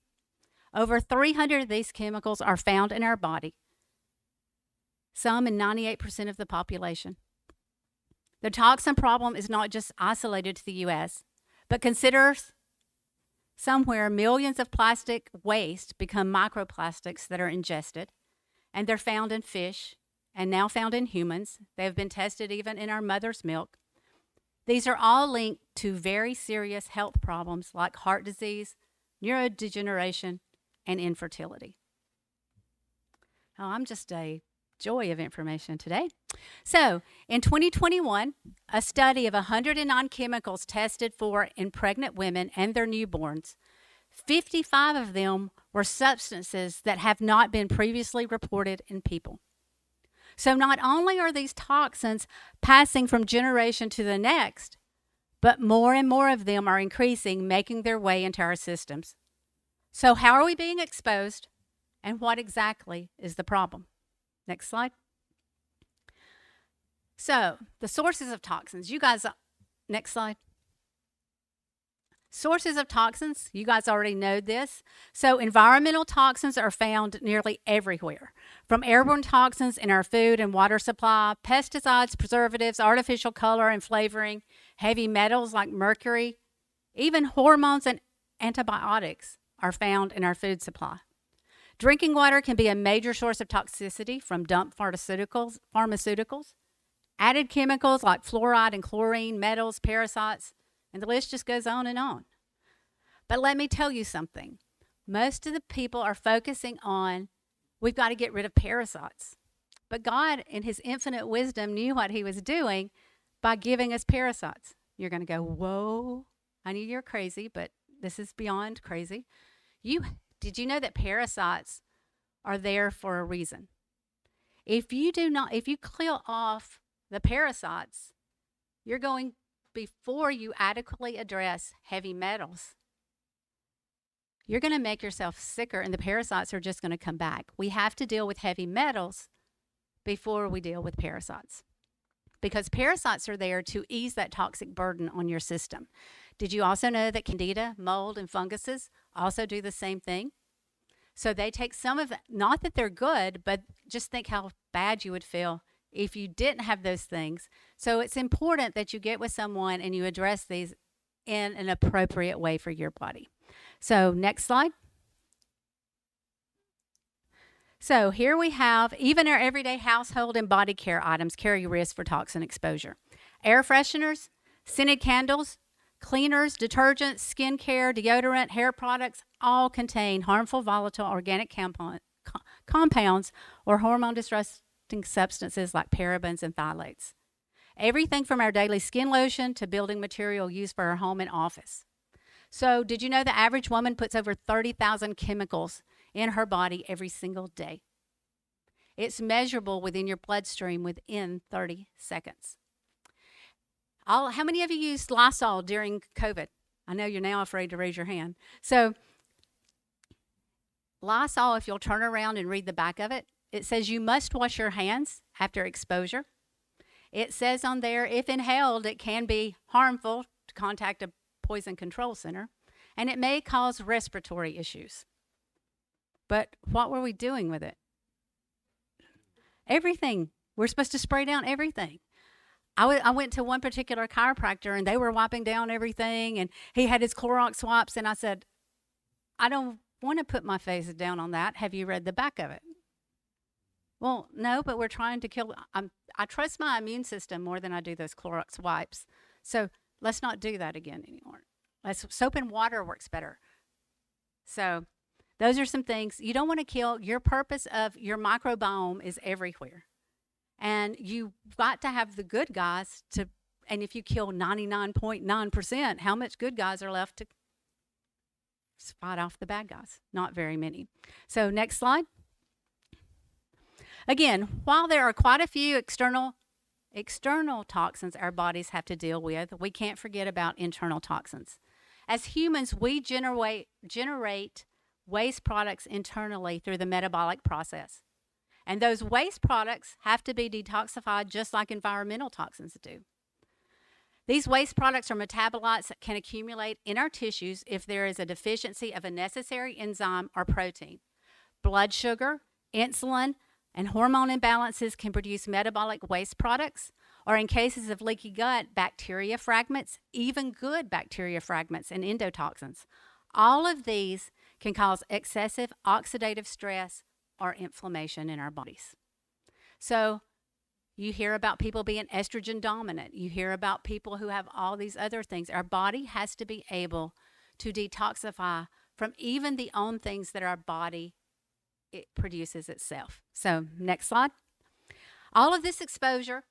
over 300 of these chemicals are found in our body, some in 98% of the population. The toxin problem is not just isolated to the U.S., but consider somewhere millions of plastic waste become microplastics that are ingested, and they're found in fish and now found in humans. They have been tested even in our mother's milk. These are all linked to very serious health problems like heart disease, neurodegeneration, and infertility. Oh, I'm just a joy of information today. So, in 2021, a study of 109 chemicals tested for in pregnant women and their newborns, 55 of them were substances that have not been previously reported in people. So not only are these toxins passing from generation to the next, but more and more of them are increasing, making their way into our systems. So how are we being exposed, and what exactly is the problem? Next slide. So the sources of toxins, next slide. Sources of toxins, you guys already know this. So environmental toxins are found nearly everywhere, from airborne toxins in our food and water supply, pesticides, preservatives, artificial color and flavoring, heavy metals like mercury, even hormones and antibiotics are found in our food supply. Drinking water can be a major source of toxicity from dumped pharmaceuticals, added chemicals like fluoride and chlorine, metals, parasites, and the list just goes on and on. But let me tell you something. Most of the people are focusing on, we've got to get rid of parasites. But God, in his infinite wisdom, knew what he was doing by giving us parasites. You're going to go, whoa, I know you're crazy, but this is beyond crazy. Did you know that parasites are there for a reason? If you clear off the parasites, you're going, before you adequately address heavy metals, you're going to make yourself sicker and the parasites are just going to come back. We have to deal with heavy metals before we deal with parasites, because parasites are there to ease that toxic burden on your system. Did you also know that candida, mold, and funguses also do the same thing? So they take some of it, not that they're good, but just think how bad you would feel if you didn't have those things. So it's important that you get with someone and you address these in an appropriate way for your body. So next slide. So here we have, even our everyday household and body care items carry risk for toxin exposure. Air fresheners, scented candles, cleaners, detergents, skincare, deodorant, hair products all contain harmful volatile organic compounds or hormone disrupting substances like parabens and phthalates. Everything from our daily skin lotion to building material used for our home and office. So did you know the average woman puts over 30,000 chemicals in her body every single day? It's measurable within your bloodstream within 30 seconds. How many of you used Lysol during COVID? I know you're now afraid to raise your hand. So Lysol, if you'll turn around and read the back of it, it says you must wash your hands after exposure. It says on there, if inhaled, it can be harmful to contact a poison control center, and it may cause respiratory issues. But what were we doing with it? Everything. We're supposed to spray down everything. I went to one particular chiropractor, and they were wiping down everything, and he had his Clorox wipes, and I said, I don't want to put my face down on that. Have you read the back of it? Well, no, but we're trying to kill. I trust my immune system more than I do those Clorox wipes. So let's not do that again anymore. Soap and water works better. So those are some things you don't want to kill. Your purpose of your microbiome is everywhere. And you've got to have the good guys and if you kill 99.9%, how much good guys are left to fight off the bad guys? Not very many. So next slide. Again, while there are quite a few external toxins our bodies have to deal with, we can't forget about internal toxins. As humans, we generate waste products internally through the metabolic process. And those waste products have to be detoxified just like environmental toxins do. These waste products are metabolites that can accumulate in our tissues if there is a deficiency of a necessary enzyme or protein. Blood sugar, insulin, and hormone imbalances can produce metabolic waste products, or in cases of leaky gut, bacteria fragments, even good bacteria fragments and endotoxins. All of these can cause excessive oxidative stress or inflammation in our bodies. So you hear about people being estrogen dominant. You hear about people who have all these other things. Our body has to be able to detoxify from even the own things that our body it produces itself. So next slide. All of this exposure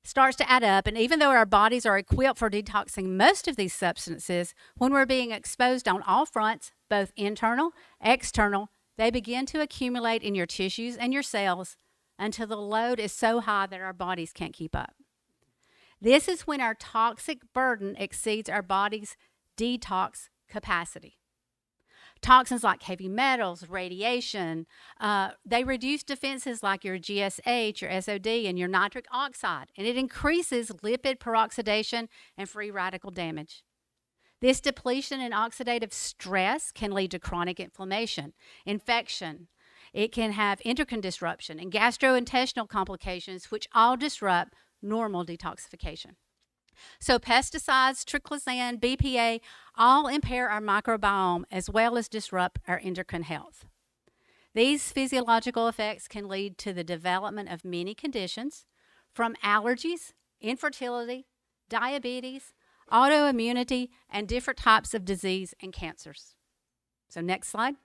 starts to add up, and even though our bodies are equipped for detoxing most of these substances, when we're being exposed on all fronts, both internal, external, they begin to accumulate in your tissues and your cells until the load is so high that our bodies can't keep up. This is when our toxic burden exceeds our body's detox capacity. Toxins like heavy metals, radiation, they reduce defenses like your GSH, your SOD, and your nitric oxide, and it increases lipid peroxidation and free radical damage. This depletion and oxidative stress can lead to chronic inflammation, infection. It can have endocrine disruption and gastrointestinal complications, which all disrupt normal detoxification. So pesticides, triclosan, BPA, all impair our microbiome as well as disrupt our endocrine health. These physiological effects can lead to the development of many conditions, from allergies, infertility, diabetes, autoimmunity, and different types of disease and cancers. So next slide.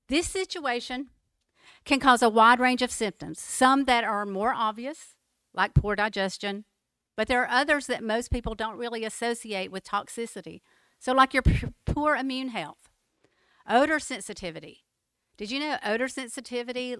This situation can cause a wide range of symptoms, some that are more obvious, like poor digestion, but there are others that most people don't really associate with toxicity. So like your poor immune health, odor sensitivity. Did you know odor sensitivity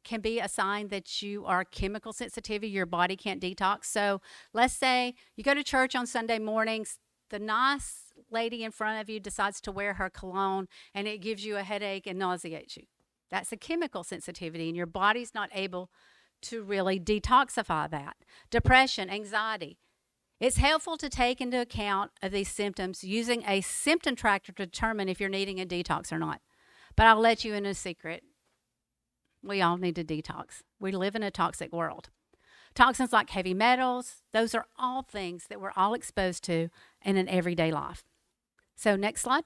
can be a sign that you are chemical sensitivity, your body can't detox? So let's say you go to church on Sunday mornings, the nice lady in front of you decides to wear her cologne and it gives you a headache and nauseates you. That's a chemical sensitivity and your body's not able to really detoxify that. Depression, anxiety. It's helpful to take into account of these symptoms using a symptom tracker to determine if you're needing a detox or not. But I'll let you in a secret. We all need to detox. We live in a toxic world. Toxins like heavy metals, those are all things that we're all exposed to in an everyday life. So next slide.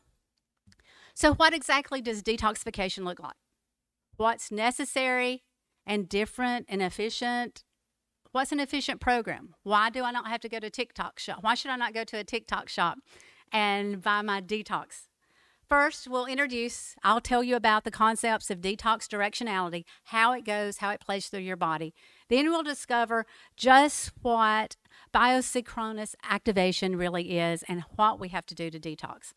So what exactly does detoxification look like? What's necessary and different and efficient? What's an efficient program? Why do I not have to go to TikTok shop? Why should I not go to a TikTok shop and buy my detox? First, I'll tell you about the concepts of detox directionality, how it goes, how it plays through your body. Then we'll discover just what biosynchronous activation really is and what we have to do to detox.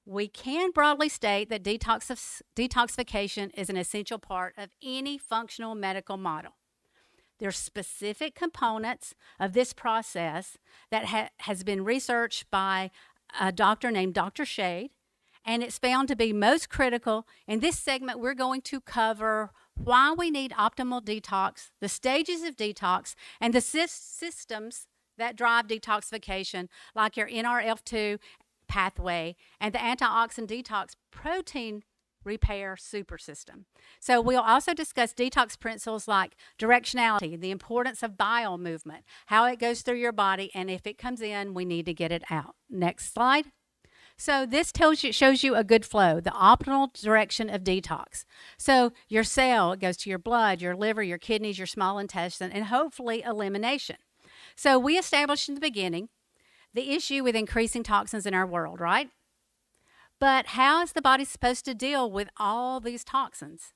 We can broadly state that detoxification is an essential part of any functional medical model. There's specific components of this process that has been researched by a doctor named Dr. Shade, and it's found to be most critical. In this segment, we're going to cover why we need optimal detox, the stages of detox, and the systems that drive detoxification, like your NRF2 pathway and the antioxidant detox protein repair super system. So we'll also discuss detox principles like directionality, the importance of bile movement, how it goes through your body, and if it comes in, we need to get it out. Next slide. So this shows you a good flow, the optimal direction of detox. So your cell, it goes to your blood, your liver, your kidneys, your small intestine, and hopefully elimination. So we established in the beginning the issue with increasing toxins in our world, right? But how is the body supposed to deal with all these toxins?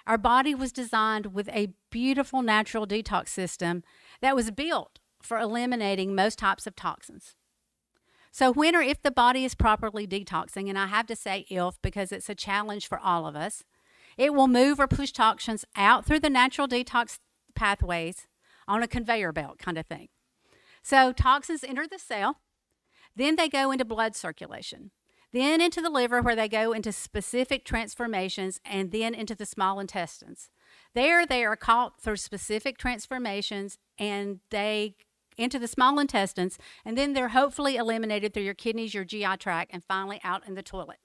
Our body was designed with a beautiful natural detox system that was built for eliminating most types of toxins. So when or if the body is properly detoxing, and I have to say if because it's a challenge for all of us, it will move or push toxins out through the natural detox pathways on a conveyor belt kind of thing. So toxins enter the cell, then they go into blood circulation, then into the liver where they go into specific transformations, and then into the small intestines. There they are caught through specific transformations, and they into the small intestines, and then they're hopefully eliminated through your kidneys, your GI tract, and finally out in the toilet.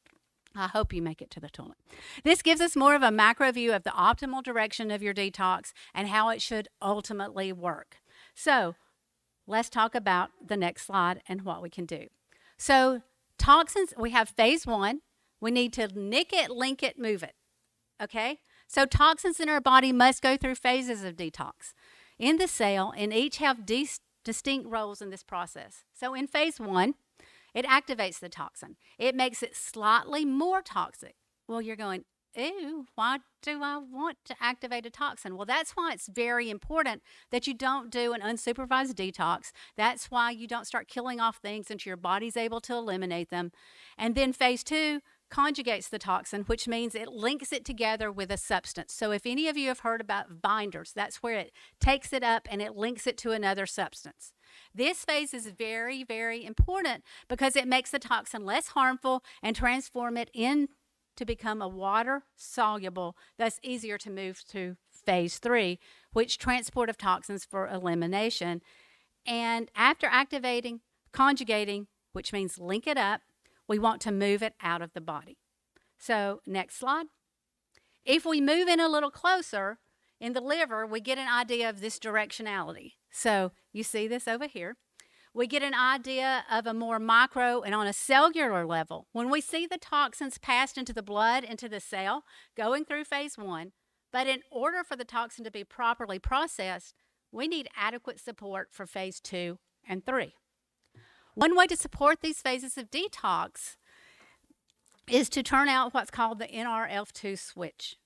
I hope you make it to the toilet. This gives us more of a macro view of the optimal direction of your detox and how it should ultimately work. So let's talk about the next slide and what we can do. So toxins, we have phase one. We need to nick it, link it, move it. Okay? So toxins in our body must go through phases of detox in the cell, and each have distinct roles in this process. So in phase one, it activates the toxin. It makes it slightly more toxic. Well, you're going, ew, why do I want to activate a toxin? Well, that's why it's very important that you don't do an unsupervised detox. That's why you don't start killing off things until your body's able to eliminate them. And then phase two conjugates the toxin, which means it links it together with a substance. So if any of you have heard about binders, that's where it takes it up and it links it to another substance. This phase is very, very important because it makes the toxin less harmful and transform it in to become a water soluble, thus easier to move to phase three, which transport of toxins for elimination. And after activating, conjugating, which means link it up, we want to move it out of the body. So next slide. If we move in a little closer in the liver, we get an idea of this directionality. So you see this over here. We get an idea of a more micro and on a cellular level. When we see the toxins passed into the blood, into the cell, going through phase one, but in order for the toxin to be properly processed, we need adequate support for phase two and three. One way to support these phases of detox is to turn out what's called the NRF2 switch.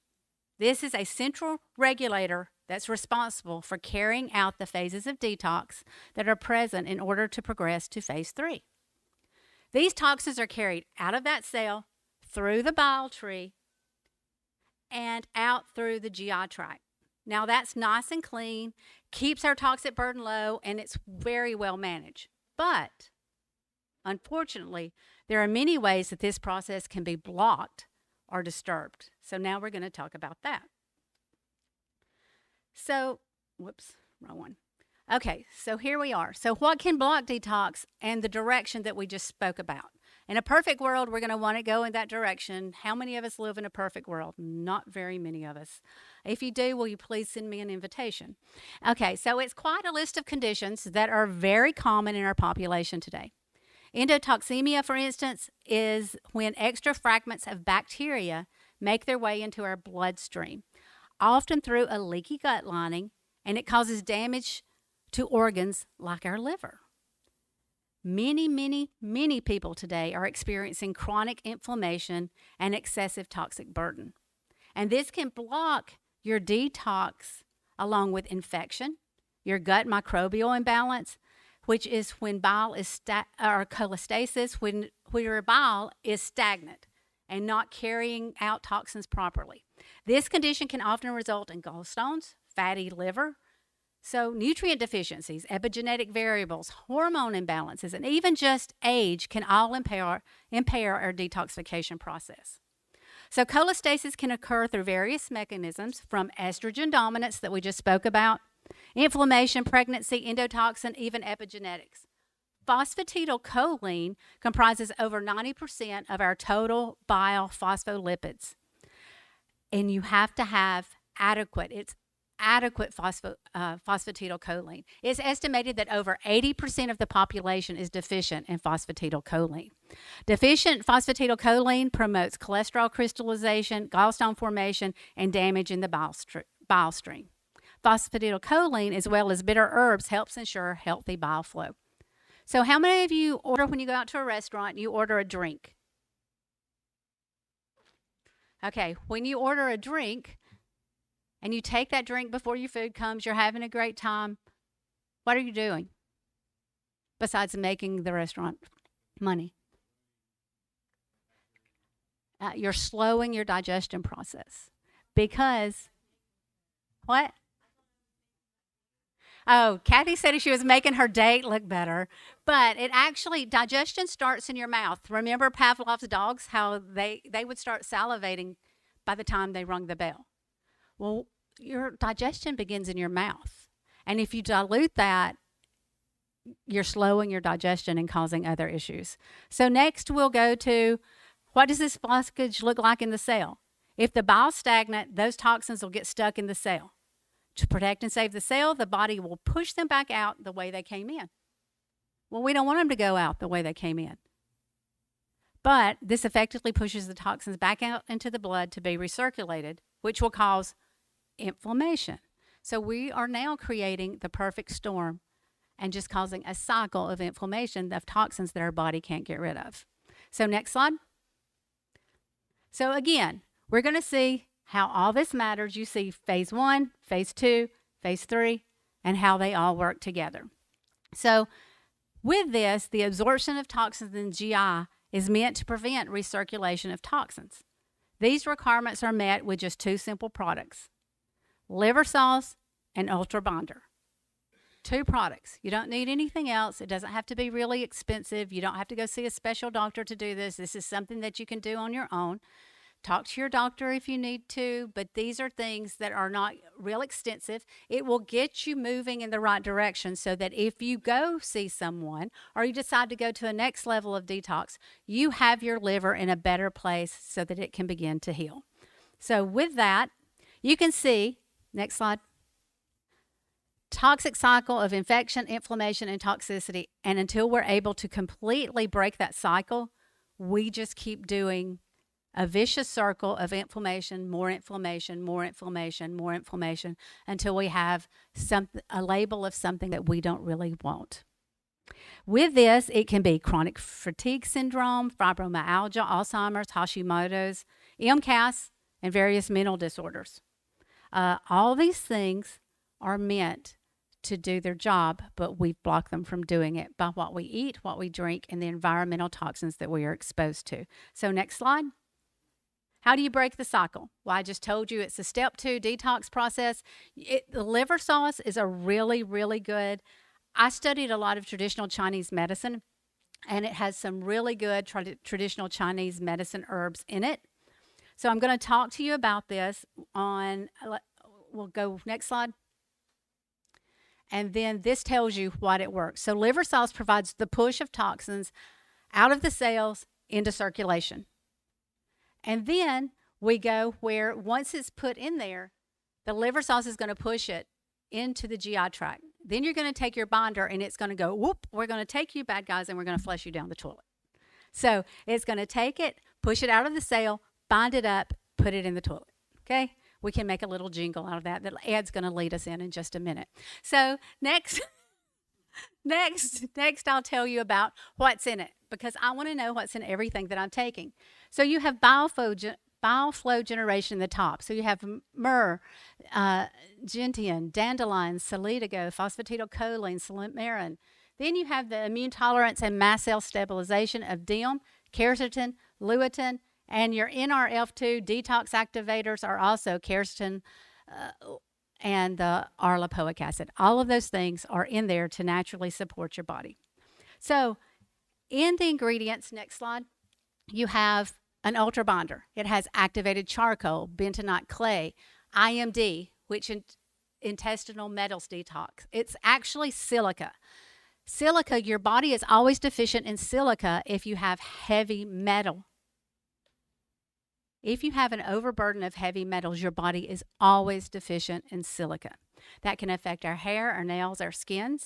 This is a central regulator that's responsible for carrying out the phases of detox that are present in order to progress to phase three. These toxins are carried out of that cell, through the bile tree, and out through the GI tract. Now that's nice and clean, keeps our toxic burden low, and it's very well managed. But unfortunately, there are many ways that this process can be blocked or disturbed. So now we're going to talk about that. So, whoops, wrong one. Okay, so here we are. So what can block detox and the direction that we just spoke about? In a perfect world, we're going to want to go in that direction. How many of us live in a perfect world? Not very many of us. If you do, will you please send me an invitation? Okay, so it's quite a list of conditions that are very common in our population today. Endotoxemia, for instance, is when extra fragments of bacteria make their way into our bloodstream, often through a leaky gut lining, and it causes damage to organs like our liver. Many people today are experiencing chronic inflammation and excessive toxic burden. And this can block your detox along with infection, your gut microbial imbalance, which is when bile is or cholestasis, when your bile is stagnant and not carrying out toxins properly. This condition can often result in gallstones, fatty liver, so nutrient deficiencies, epigenetic variables, hormone imbalances, and even just age can all impair our detoxification process. So cholestasis can occur through various mechanisms, from estrogen dominance that we just spoke about, inflammation, pregnancy, endotoxin, even epigenetics. Phosphatidylcholine comprises over 90% of our total bile phospholipids. And you have to have adequate phosphatidylcholine. It's estimated that over 80% of the population is deficient in phosphatidylcholine. Deficient phosphatidylcholine promotes cholesterol crystallization, gallstone formation, and damage in the bile stream. Phosphatidylcholine, as well as bitter herbs, helps ensure healthy bile flow. So how many of you order, when you go out to a restaurant, you order a drink? Okay, when you order a drink and you take that drink before your food comes, you're having a great time, what are you doing besides making the restaurant money? You're slowing your digestion process because what? Oh, Kathy said she was making her date look better, but it actually, digestion starts in your mouth. Remember Pavlov's dogs, how they would start salivating by the time they rung the bell? Well, your digestion begins in your mouth. And if you dilute that, you're slowing your digestion and causing other issues. So next we'll go to, what does this blockage look like in the cell? If the bile's stagnant, those toxins will get stuck in the cell. To protect and save the cell, the body will push them back out the way they came in. Well, we don't want them to go out the way they came in. But this effectively pushes the toxins back out into the blood to be recirculated, which will cause inflammation. So we are now creating the perfect storm and just causing a cycle of inflammation of toxins that our body can't get rid of. So next slide. So again, we're going to see how all this matters. You see phase 1, phase 2, phase 3, and how they all work together. So with this, the absorption of toxins in the GI is meant to prevent recirculation of toxins. These requirements are met with just 2 simple products: liver sauce and Ultra Bonder. 2 products. You don't need anything else. It doesn't have to be really expensive. You don't have to go see a special doctor to do this. This is something that you can do on your own. Talk to your doctor if you need to, but these are things that are not real extensive. It will get you moving in the right direction so that if you go see someone or you decide to go to a next level of detox, you have your liver in a better place so that it can begin to heal. So with that, you can see, next slide, toxic cycle of infection, inflammation, and toxicity. And until we're able to completely break that cycle, we just keep doing a vicious circle of inflammation, more inflammation, more inflammation, more inflammation, until we have a label of something that we don't really want. With this, it can be chronic fatigue syndrome, fibromyalgia, Alzheimer's, Hashimoto's, MCAS, and various mental disorders. All these things are meant to do their job, but we block them from doing it by what we eat, what we drink, and the environmental toxins that we are exposed to. So next slide. How do you break the cycle? Well, I just told you it's a step 2 detox process. The liver sauce is a really, really good. I studied a lot of traditional Chinese medicine, and it has some really good traditional Chinese medicine herbs in it. So I'm going to talk to you about this on, we'll go next slide. And then this tells you what it works. So liver sauce provides the push of toxins out of the cells into circulation. And then we go where once it's put in there, the liver sauce is going to push it into the GI tract. Then you're going to take your binder and it's going to go, whoop, we're going to take you, bad guys, and we're going to flush you down the toilet. So it's going to take it, push it out of the cell, bind it up, put it in the toilet. Okay? We can make a little jingle out of that. That Ed's going to lead us in just a minute. So next, next, I'll tell you about what's in it because I want to know what's in everything that I'm taking. So you have bile flow generation in the top. So you have myrrh, gentian, dandelion, solidago, phosphatidylcholine, silymarin. Then you have the immune tolerance and mast cell stabilization of DIM, quercetin, lutein, and your NRF2 detox activators are also quercetin and the R-lipoic acid. All of those things are in there to naturally support your body. So in the ingredients, next slide, you have an ultra bonder. It has activated charcoal, bentonite clay, IMD, which intestinal metals detox. It's actually silica. Silica, your body is always deficient in silica if you have heavy metal. If you have an overburden of heavy metals, your body is always deficient in silica. That can affect our hair, our nails, our skin.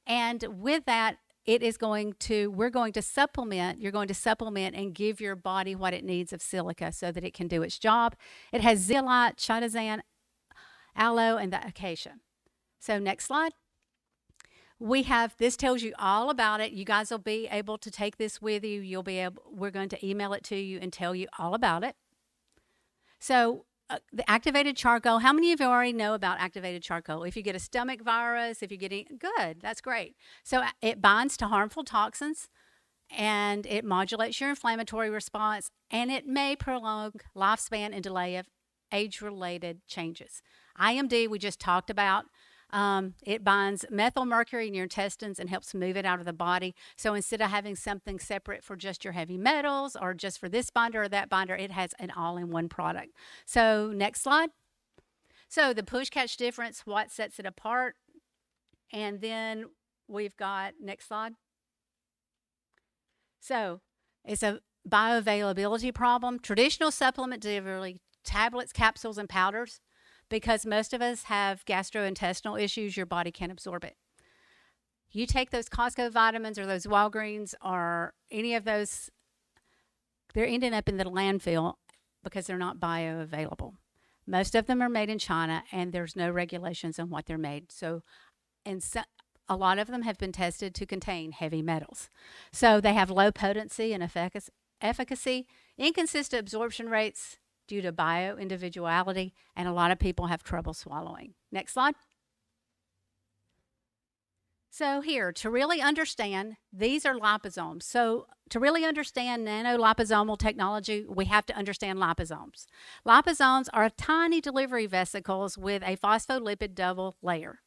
And with that, we're going to supplement and give your body what it needs of silica so that it can do its job. It has zeolite, chitosan, aloe, and the acacia. So next slide. This tells you all about it. You guys will be able to take this with you. We're going to email it to you and tell you all about it. So the activated charcoal, how many of you already know about activated charcoal? If you get a stomach virus, good, that's great. So it binds to harmful toxins and it modulates your inflammatory response and it may prolong lifespan and delay of age-related changes. IMD, we just talked about. It binds methyl mercury in your intestines and helps move it out of the body. So instead of having something separate for just your heavy metals or just for this binder or that binder, it has an all-in-one product. So next slide. So the push-catch difference, what sets it apart. And then we've got, next slide. So it's a bioavailability problem. Traditional supplement delivery, tablets, capsules, and powders. Because most of us have gastrointestinal issues, your body can't absorb it. You take those Costco vitamins or those Walgreens or any of those, they're ending up in the landfill because they're not bioavailable. Most of them are made in China and there's no regulations on what they're made. A lot of them have been tested to contain heavy metals. So they have low potency and efficacy, inconsistent absorption rates, due to bio-individuality, and a lot of people have trouble swallowing. Next slide. So here, to really understand, these are liposomes. So to really understand nanoliposomal technology, we have to understand liposomes. Liposomes are tiny delivery vesicles with a phospholipid double layer.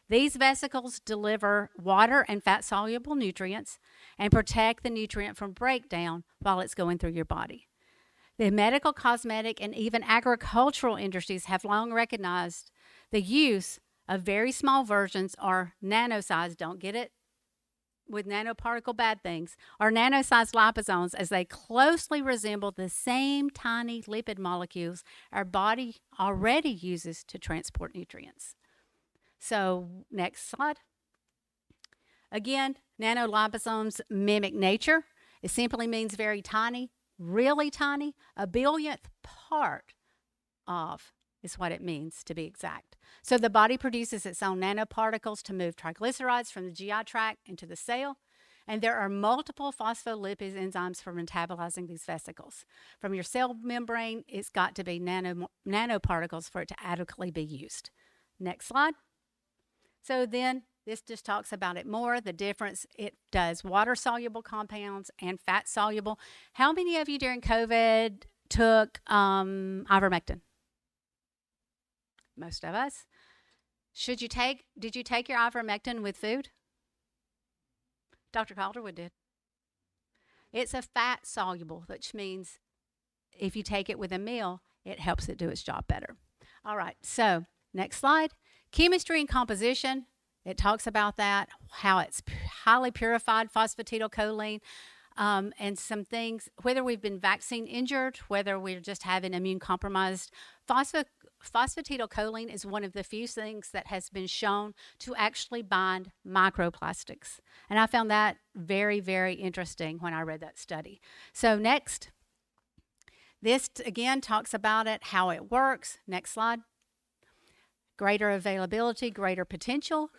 These vesicles deliver water and fat-soluble nutrients and protect the nutrient from breakdown while it's going through your body. The medical, cosmetic, and even agricultural industries have long recognized the use of very small versions or nano-sized, don't get it with nanoparticle bad things, or nano-sized liposomes as they closely resemble the same tiny lipid molecules our body already uses to transport nutrients. So next slide. Again, nanoliposomes mimic nature. It simply means very tiny. Really tiny, a billionth part of is what it means to be exact. So the body produces its own nanoparticles to move triglycerides from the GI tract into the cell, and there are multiple phospholipid enzymes for metabolizing these vesicles. From your cell membrane, it's got to be nanoparticles for it to adequately be used. Next slide. So then this just talks about it more, the difference. It does water-soluble compounds and fat-soluble. How many of you during COVID took ivermectin? Most of us. Did you take your ivermectin with food? Dr. Calderwood did. It's a fat-soluble, which means if you take it with a meal, it helps it do its job better. All right, so next slide. Chemistry and composition. It talks about that, how it's highly purified phosphatidylcholine, and some things, whether we've been vaccine injured, whether we're just having immune compromised. phosphatidylcholine is one of the few things that has been shown to actually bind microplastics. And I found that very, very interesting when I read that study. So next, this again talks about it, how it works. Next slide. Greater availability, greater potential.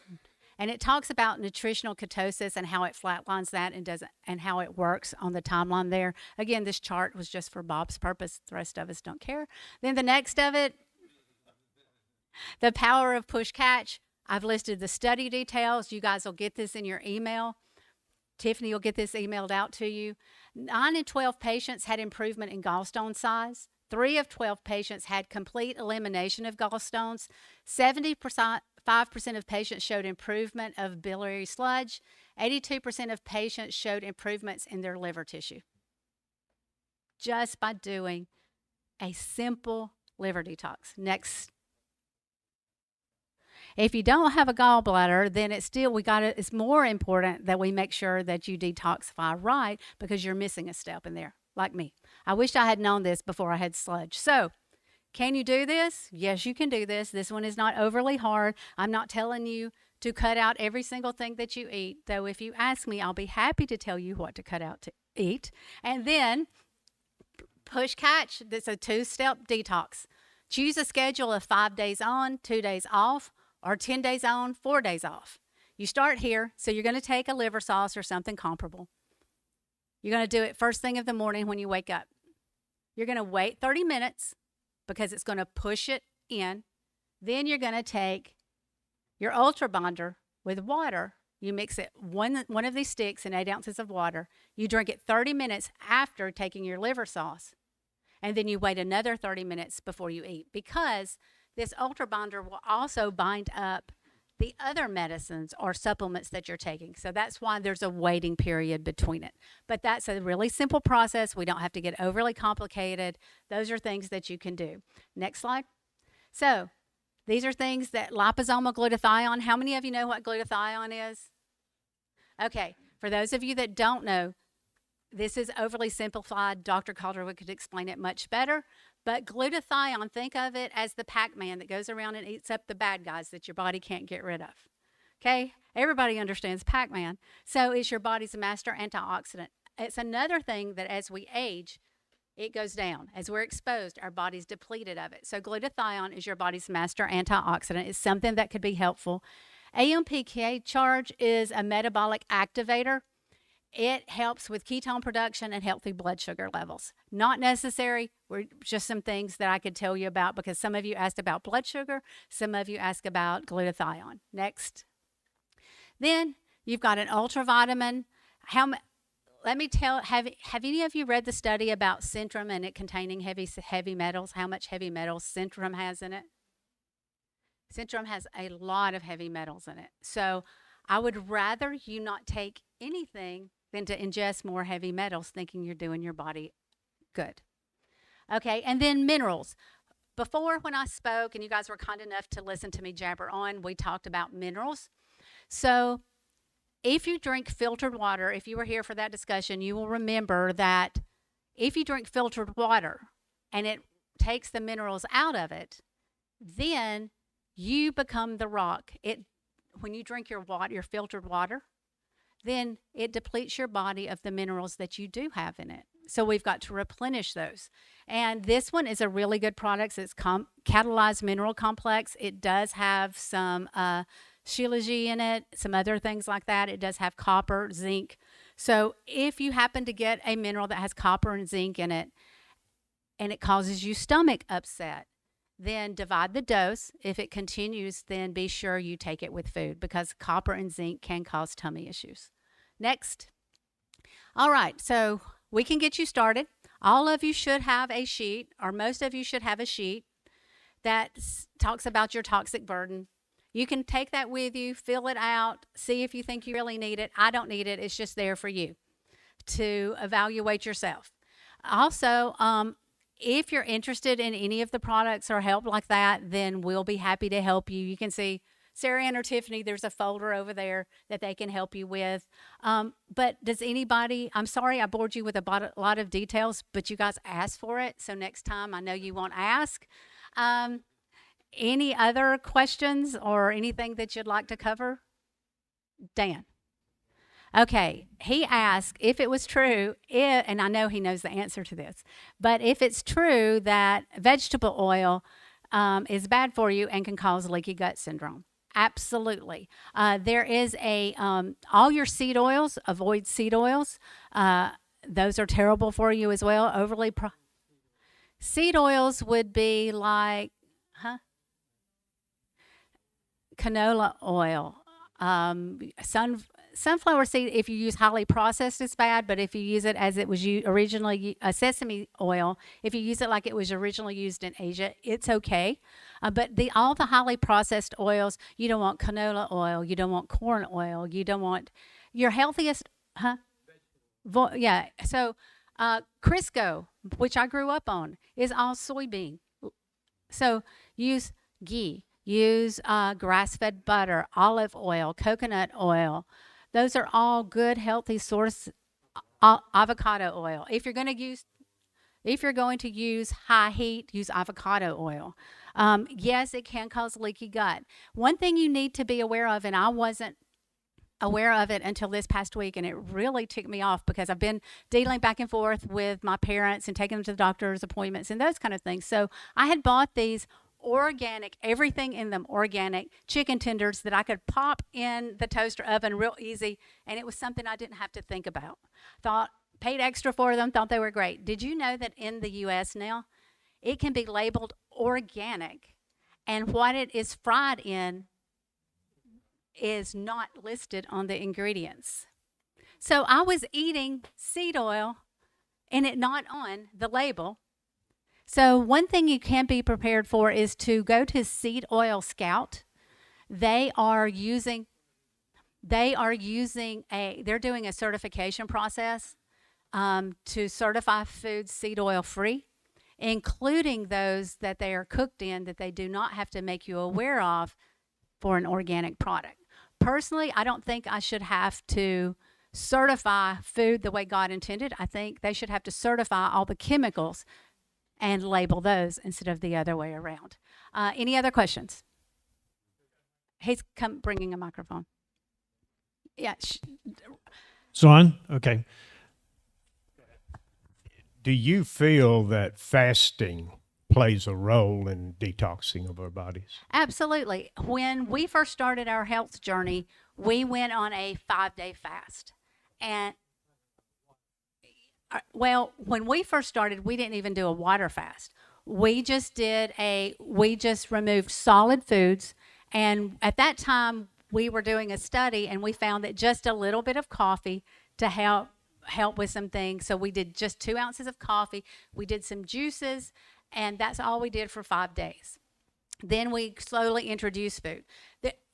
And it talks about nutritional ketosis and how it flatlines that and how it works on the timeline there. Again, this chart was just for Bob's purpose. The rest of us don't care. Then the next of it, the power of push catch. I've listed the study details. You guys will get this in your email. Tiffany will get this emailed out to you. 9 in 12 patients had improvement in gallstone size. 3 of 12 patients had complete elimination of gallstones. 70%. 5% of patients showed improvement of biliary sludge. 82% of patients showed improvements in their liver tissue just by doing a simple liver detox. Next. If you don't have a gallbladder, then it's more important that we make sure that you detoxify right, because you're missing a step in there, like me. I wish I had known this before I had sludge. So, can you do this? Yes, you can do this. This one is not overly hard. I'm not telling you to cut out every single thing that you eat, though if you ask me, I'll be happy to tell you what to cut out to eat. And then push catch, that's a 2-step detox. Choose a schedule of 5 days on, 2 days off, or 10 days on, 4 days off. You start here, so you're going to take a liver sauce or something comparable. You're going to do it first thing of the morning when you wake up. You're going to wait 30 minutes, because it's going to push it in. Then you're going to take your Ultra Bonder with water. You mix it one of these sticks in 8 ounces of water. You drink it 30 minutes after taking your liver sauce. And then you wait another 30 minutes before you eat, because this Ultra Bonder will also bind up the other medicines or supplements that you're taking. So that's why there's a waiting period between it. But that's a really simple process. We don't have to get overly complicated. Those are things that you can do. Next slide. So these are things that liposomal glutathione. How many of you know what glutathione is? Okay, for those of you that don't know, this is overly simplified. Dr. Calderwood could explain it much better. But glutathione, think of it as the Pac-Man that goes around and eats up the bad guys that your body can't get rid of. Okay? Everybody understands Pac-Man. So it's your body's master antioxidant. It's another thing that as we age, it goes down. As we're exposed, our body's depleted of it. So glutathione is your body's master antioxidant. It's something that could be helpful. AMPK charge is a metabolic activator. It helps with ketone production and healthy blood sugar levels. Not necessary. We're just some things that I could tell you about, because some of you asked about blood sugar. Some of you asked about glutathione. Next. Then you've got an ultravitamin. Let me tell, have any of you read the study about Centrum and it containing heavy metals? How much heavy metals Centrum has in it? Centrum has a lot of heavy metals in it. So I would rather you not take anything than to ingest more heavy metals thinking you're doing your body good. Okay, and then minerals. Before, when I spoke and you guys were kind enough to listen to me jabber on, we talked about minerals. So if you drink filtered water, if you were here for that discussion, you will remember that if you drink filtered water and it takes the minerals out of it, then you become the rock. When you drink your filtered water, then it depletes your body of the minerals that you do have in it. So we've got to replenish those. And this one is a really good product. It's catalyzed mineral complex. It does have some shilajit in it, some other things like that. It does have copper, zinc. So if you happen to get a mineral that has copper and zinc in it, and it causes you stomach upset, then divide the dose. If it continues, then be sure you take it with food, because copper and zinc can cause tummy issues. Next. All right, so we can get you started. All of you should have a sheet, or most of you should have a sheet that talks about your toxic burden. You can take that with you, fill it out, see if you think you really need it. I don't need it. It's just there for you to evaluate yourself. Also, if you're interested in any of the products or help like that, then we'll be happy to help you. You can see Sarah Ann or Tiffany, there's a folder over there that they can help you with. But does anybody, I'm sorry I bored you with a lot of details, but you guys asked for it. So next time, I know you won't ask. Any other questions or anything that you'd like to cover? Dan. Okay, he asked if it was true, and I know he knows the answer to this, but if it's true that vegetable oil is bad for you and can cause leaky gut syndrome. Absolutely. There is all your seed oils, avoid seed oils. Those are terrible for you as well. Seed oils would be like, canola oil, sunflower seed. If you use highly processed, it's bad. But if you use it as it was originally, sesame oil, if you use it like it was originally used in Asia, it's okay. But all the highly processed oils, you don't want canola oil, you don't want corn oil, you don't want your healthiest, yeah. So Crisco, which I grew up on, is all soybean. So use ghee, use grass-fed butter, olive oil, coconut oil. Those are all good, healthy source. Avocado oil. If you're going to use high heat, use avocado oil. Yes, it can cause leaky gut. One thing you need to be aware of, and I wasn't aware of it until this past week, and it really ticked me off because I've been dealing back and forth with my parents and taking them to the doctor's appointments and those kind of things. So I had bought these organic, everything in them organic chicken tenders that I could pop in the toaster oven real easy, and it was something I didn't have to think about. Paid extra for them, thought they were great. Did you know that in the US now, it can be labeled organic, and what it is fried in is not listed on the ingredients? So I was eating seed oil and it not on the label. So one thing you can be prepared for is to go to Seed Oil Scout. They're doing a certification process to certify foods seed oil free, including those that they are cooked in that they do not have to make you aware of for an organic product. Personally, I don't think I should have to certify food the way God intended. I think they should have to certify all the chemicals and label those instead of the other way around. Any other questions? He's bringing a microphone. Yeah. It's on? Okay. Do you feel that fasting plays a role in detoxing of our bodies? Absolutely. When we first started our health journey, we went on a 5-day fast. And when we first started, we didn't even do a water fast. We just removed solid foods. And at that time, we were doing a study and we found that just a little bit of coffee to help with some things. So we did just 2 ounces of coffee. We did some juices, and that's all we did for 5 days. Then we slowly introduced food.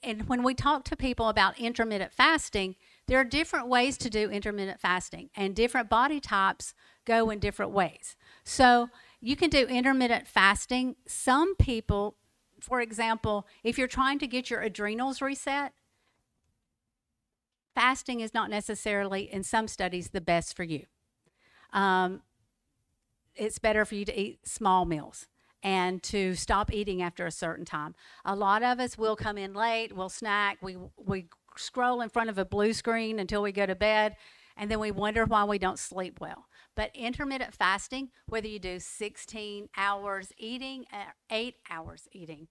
And when we talk to people about intermittent fasting, there are different ways to do intermittent fasting, and different body types go in different ways. So you can do intermittent fasting. Some people, for example, if you're trying to get your adrenals reset, fasting is not necessarily, in some studies, the best for you. It's better for you to eat small meals and to stop eating after a certain time. A lot of us will come in late, we'll snack, we scroll in front of a blue screen until we go to bed, and then we wonder why we don't sleep well. But intermittent fasting, whether you do 16 hours eating or 8 hours eating,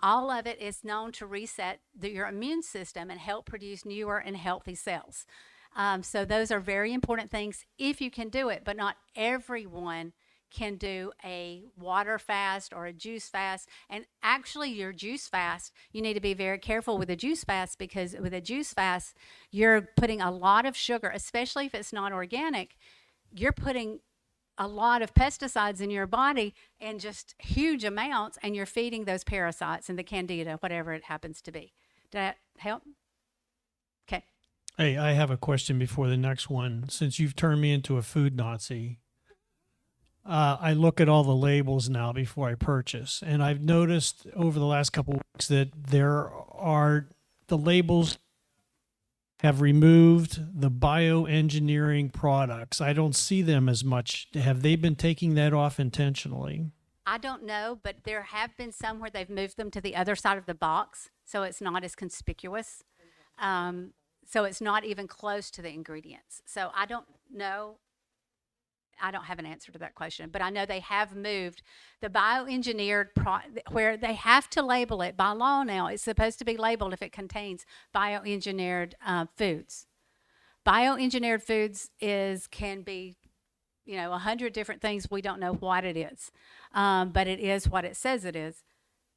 all of it is known to reset your immune system and help produce newer and healthy cells. So those are very important things if you can do it, but not everyone can do a water fast or a juice fast. And actually, your juice fast, you need to be very careful with a juice fast, because with a juice fast, you're putting a lot of sugar, especially if it's not organic. You're putting a lot of pesticides in your body in just huge amounts, and you're feeding those parasites and the candida, whatever it happens to be. Did that help? Okay. Hey, I have a question before the next one. Since you've turned me into a food Nazi, I look at all the labels now before I purchase, and I've noticed over the last couple of weeks that the labels have removed the bioengineering products. I don't see them as much. Have they been taking that off intentionally? I don't know, but there have been some where they've moved them to the other side of the box, so it's not as conspicuous. So it's not even close to the ingredients. So I don't know. I don't have an answer to that question, but I know they have moved the bioengineered where they have to label it by law now. It's supposed to be labeled if it contains bioengineered foods. Bioengineered foods can be 100 different things. We don't know what it is, but it is what it says it is.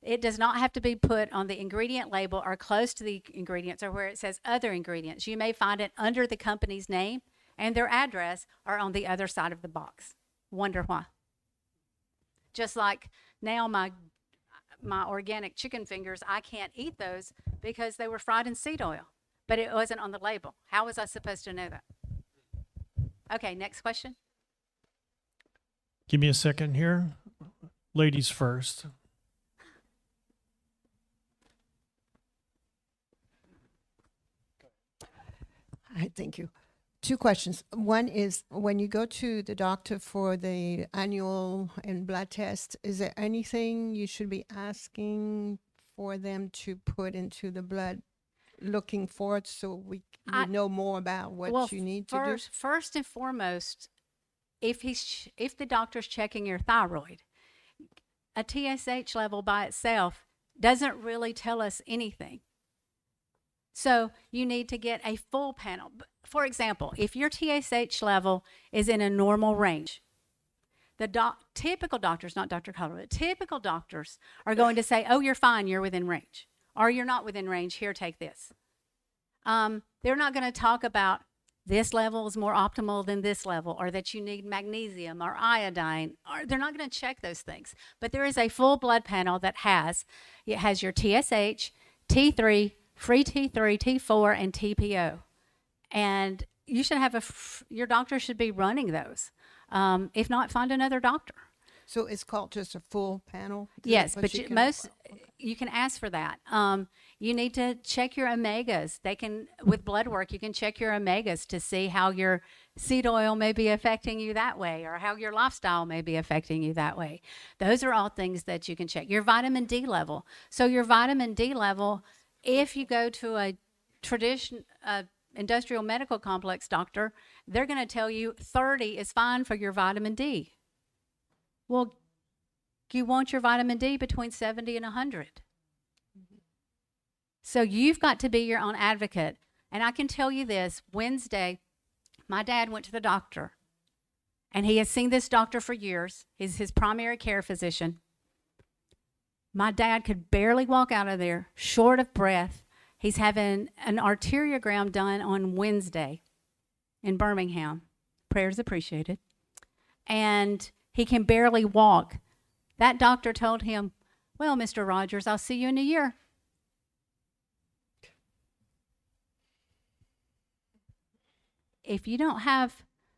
It does not have to be put on the ingredient label or close to the ingredients or where it says other ingredients. You may find it under the company's name and their address are on the other side of the box. Wonder why. Just like now my organic chicken fingers, I can't eat those because they were fried in seed oil, but it wasn't on the label. How was I supposed to know that? Okay, next question. Give me a second here. Ladies first. Hi, thank you. Two questions. One is when you go to the doctor for the annual and blood test, is there anything you should be asking for them to put into the blood looking for it so we know more about what you need to do? First and foremost, if the doctor's checking your thyroid, a TSH level by itself doesn't really tell us anything. So you need to get a full panel. For example, if your TSH level is in a normal range, the typical doctors, not Dr. Collier, but typical doctors are going to say, oh, you're fine, you're within range. Or you're not within range, here, take this. They're not going to talk about this level is more optimal than this level, or that you need magnesium or iodine, or they're not going to check those things. But there is a full blood panel that has your TSH, T3, free T3, T4, and TPO. And you should have your doctor should be running those. If not, find another doctor. So it's called just a full panel? Yes, but you can ask for that. You need to check your omegas. With blood work, you can check your omegas to see how your seed oil may be affecting you that way, or how your lifestyle may be affecting you that way. Those are all things that you can check. Your vitamin D level. So your vitamin D level, if you go to a industrial medical complex doctor, they're going to tell you 30 is fine for your vitamin D. Well, you want your vitamin D between 70 and 100. So you've got to be your own advocate. And I can tell you this, Wednesday, my dad went to the doctor, and he has seen this doctor for years. He's his primary care physician. My dad could barely walk out of there, short of breath. He's having an arteriogram done on Wednesday in Birmingham. Prayers appreciated. And he can barely walk. That doctor told him, well, Mr. Rogers, I'll see you in a year. If you don't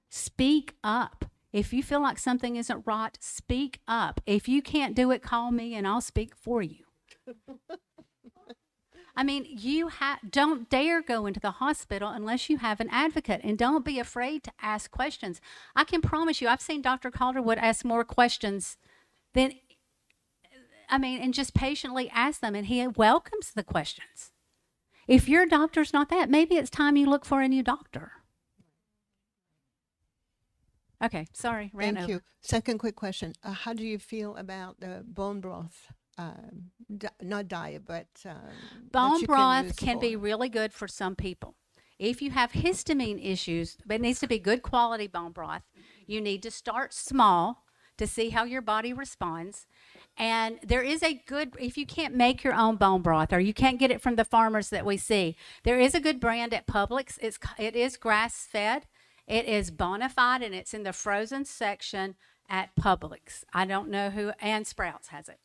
speak up. If you feel like something isn't right, speak up. If you can't do it, call me and I'll speak for you. I mean, don't dare go into the hospital unless you have an advocate, and don't be afraid to ask questions. I can promise you, I've seen Dr. Calderwood ask more questions and just patiently ask them, and he welcomes the questions. If your doctor's not that, maybe it's time you look for a new doctor. Okay, sorry, ran over. Thank you. Second quick question. How do you feel about the bone broth? Not diet, but bone broth can be really good for some people. If you have histamine issues, but it needs to be good quality bone broth, you need to start small to see how your body responds. And there is if you can't make your own bone broth, or you can't get it from the farmers that we see, there is a good brand at Publix. It is grass-fed. It is bona fide, and it's in the frozen section at Publix. I don't know who, and Sprouts has it.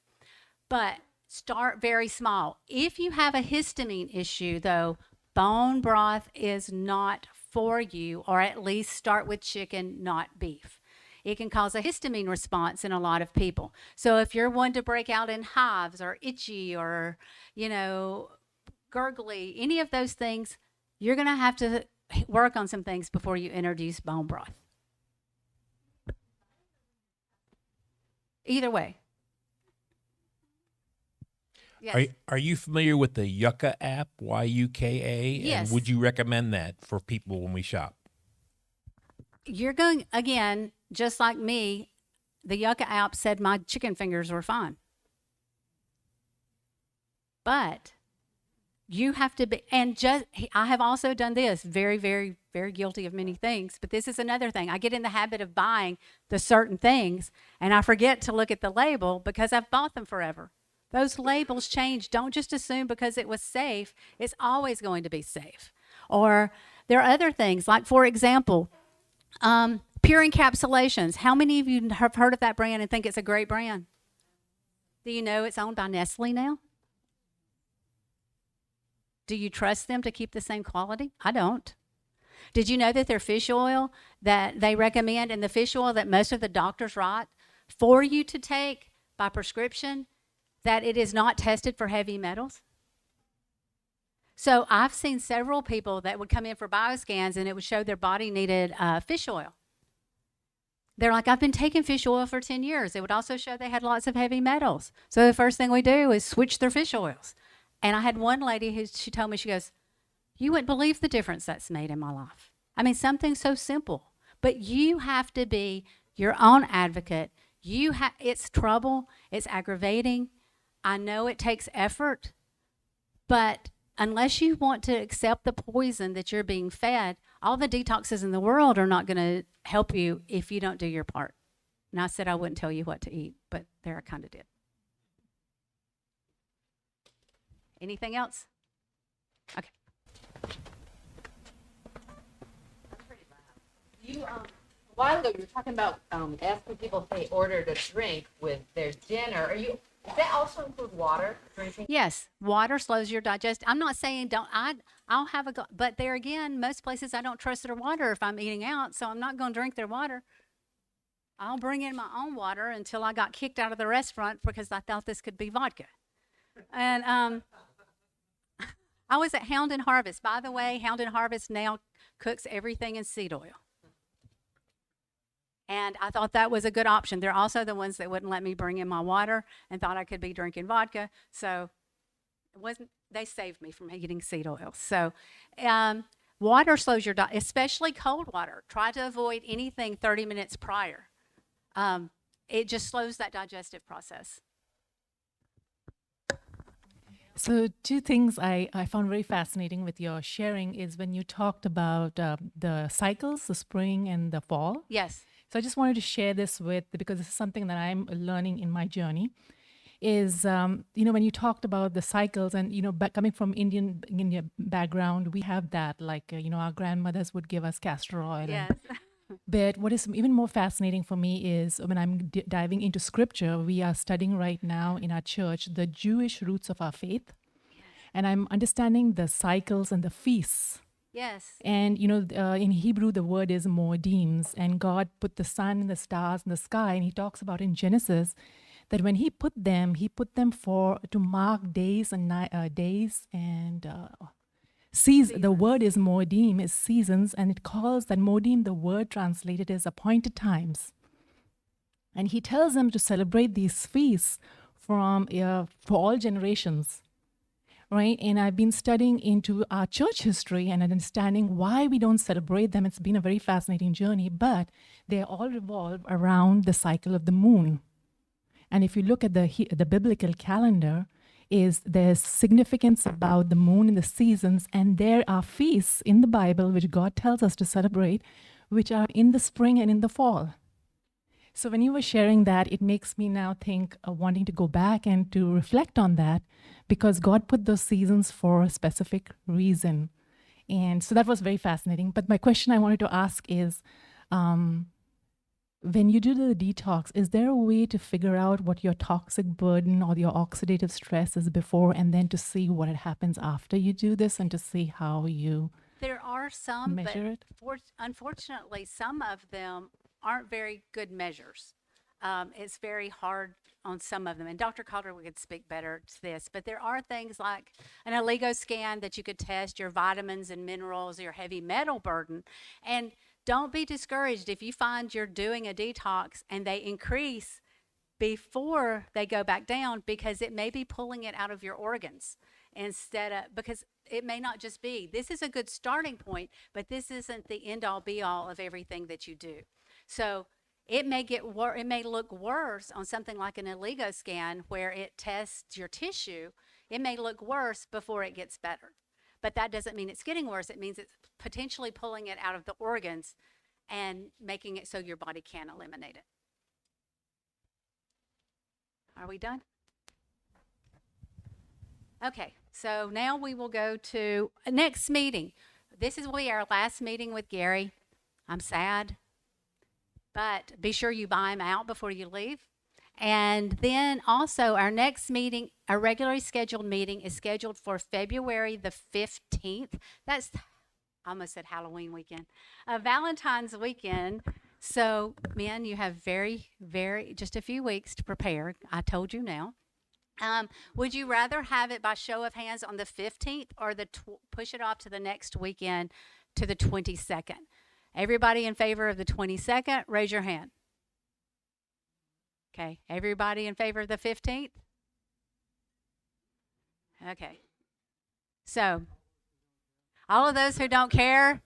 But start very small. If you have a histamine issue, though, bone broth is not for you, or at least start with chicken, not beef. It can cause a histamine response in a lot of people. So if you're one to break out in hives or itchy or, gurgly, any of those things, you're going to have to work on some things before you introduce bone broth. Either way. Yes. Are you familiar with the Yucca app, Yuka? Yes. And would you recommend that for people when we shop? You're going, again, just like me, the Yucca app said my chicken fingers were fine. But you have to be, and just, I have also done this, very, very, very guilty of many things, but this is another thing. I get in the habit of buying the certain things and I forget to look at the label because I've bought them forever. Those labels change. Don't just assume because it was safe, it's always going to be safe. Or there are other things, like, for example, pure encapsulations. How many of you have heard of that brand and think it's a great brand? Do you know it's owned by Nestle now? Do you trust them to keep the same quality? I don't. Did you know that their fish oil that they recommend and the fish oil that most of the doctors write for you to take by prescription, that it is not tested for heavy metals? So I've seen several people that would come in for bioscans and it would show their body needed fish oil. They're like, I've been taking fish oil for 10 years. It would also show they had lots of heavy metals. So the first thing we do is switch their fish oils. And I had one lady who, she told me, she goes, you wouldn't believe the difference that's made in my life. I mean, something so simple, but you have to be your own advocate. It's trouble. It's aggravating. I know it takes effort, but unless you want to accept the poison that you're being fed, all the detoxes in the world are not going to help you if you don't do your part. And I said I wouldn't tell you what to eat, but there I kind of did. Anything else? Okay. You a while ago you were talking about asking people if they ordered a drink with their dinner. Does that also include water drinking? Yes, water slows your digestion. I'm not saying I'll have but there again, most places I don't trust their water if I'm eating out, so I'm not going to drink their water. I'll bring in my own water until I got kicked out of the restaurant because I thought this could be vodka. And I was at Hound and Harvest. By the way, Hound and Harvest now cooks everything in seed oil. And I thought that was a good option. They're also the ones that wouldn't let me bring in my water and thought I could be drinking vodka. So they saved me from eating seed oil. So water slows your diet, especially cold water. Try to avoid anything 30 minutes prior. It just slows that digestive process. So two things I found very fascinating with your sharing is when you talked about the cycles, the spring and the fall. Yes. So I just wanted to share this because this is something that I'm learning in my journey, is, when you talked about the cycles and, coming from Indian background, we have that, like, our grandmothers would give us castor oil. Yes. But what is even more fascinating for me is when I'm diving into scripture, we are studying right now in our church the Jewish roots of our faith. Yes. And I'm understanding the cycles and the feasts. Yes. And, in Hebrew, the word is moedim, and God put the sun and the stars in the sky. And he talks about in Genesis that when he put them to mark days and seasons. The word is moedim, is seasons, and it calls that moedim, the word translated as appointed times. And he tells them to celebrate these feasts for all generations, right? And I've been studying into our church history and understanding why we don't celebrate them. It's been a very fascinating journey, but they all revolve around the cycle of the moon. And if you look at the biblical calendar, there's significance about the moon and the seasons, and there are feasts in the Bible which God tells us to celebrate, which are in the spring and in the fall. So when you were sharing that, it makes me now think of wanting to go back and to reflect on that, because God put those seasons for a specific reason. And so that was very fascinating. But my question I wanted to ask is, when you do the detox, is there a way to figure out what your toxic burden or your oxidative stress is before, and then to see what happens after you do this and to see how you there are some, measure but unfortunately, some of them aren't very good measures. It's very hard on some of them. And Dr. Calder could speak better to this, but there are things like an Oligo scan that you could test your vitamins and minerals, your heavy metal burden. And don't be discouraged if you find you're doing a detox and they increase before they go back down, because it may be pulling it out of your organs instead of, because it may not just be, this is a good starting point, but this isn't the end all be all of everything that you do. So it may it may look worse on something like an Oligo scan where it tests your tissue. It may look worse before it gets better, but that doesn't mean it's getting worse. It means it's potentially pulling it out of the organs and making it so your body can eliminate it. Are we done? Okay, so now we will go to next meeting. This will be our last meeting with Gary. I'm sad, but be sure you buy him out before you leave. And then also our next meeting, our regularly scheduled meeting, is scheduled for February the 15th. That's, I almost said Halloween weekend, Valentine's weekend. So, men, you have just a few weeks to prepare. I told you now. Would you rather have it by show of hands on the 15th or push it off to the next weekend to the 22nd? Everybody in favor of the 22nd, raise your hand. Okay, everybody in favor of the 15th? Okay. So, all of those who don't care?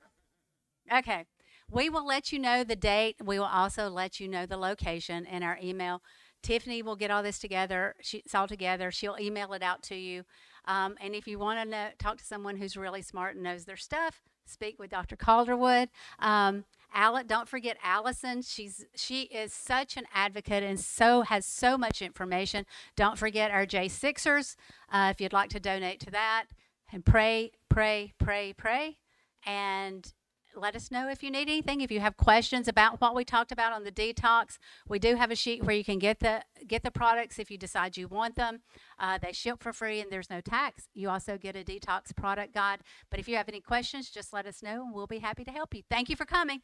Okay. We will let you know the date. We will also let you know the location in our email. Tiffany will get all this together. It's all together. She'll email it out to you. And if you want to talk to someone who's really smart and knows their stuff, speak with Dr. Calderwood. Don't forget Allison. She is such an advocate and has so much information. Don't forget our J6ers if you'd like to donate to that. And pray. And let us know if you need anything. If you have questions about what we talked about on the detox, we do have a sheet where you can get the products if you decide you want them. They ship for free and there's no tax. You also get a detox product guide. But if you have any questions, just let us know and we'll be happy to help you. Thank you for coming.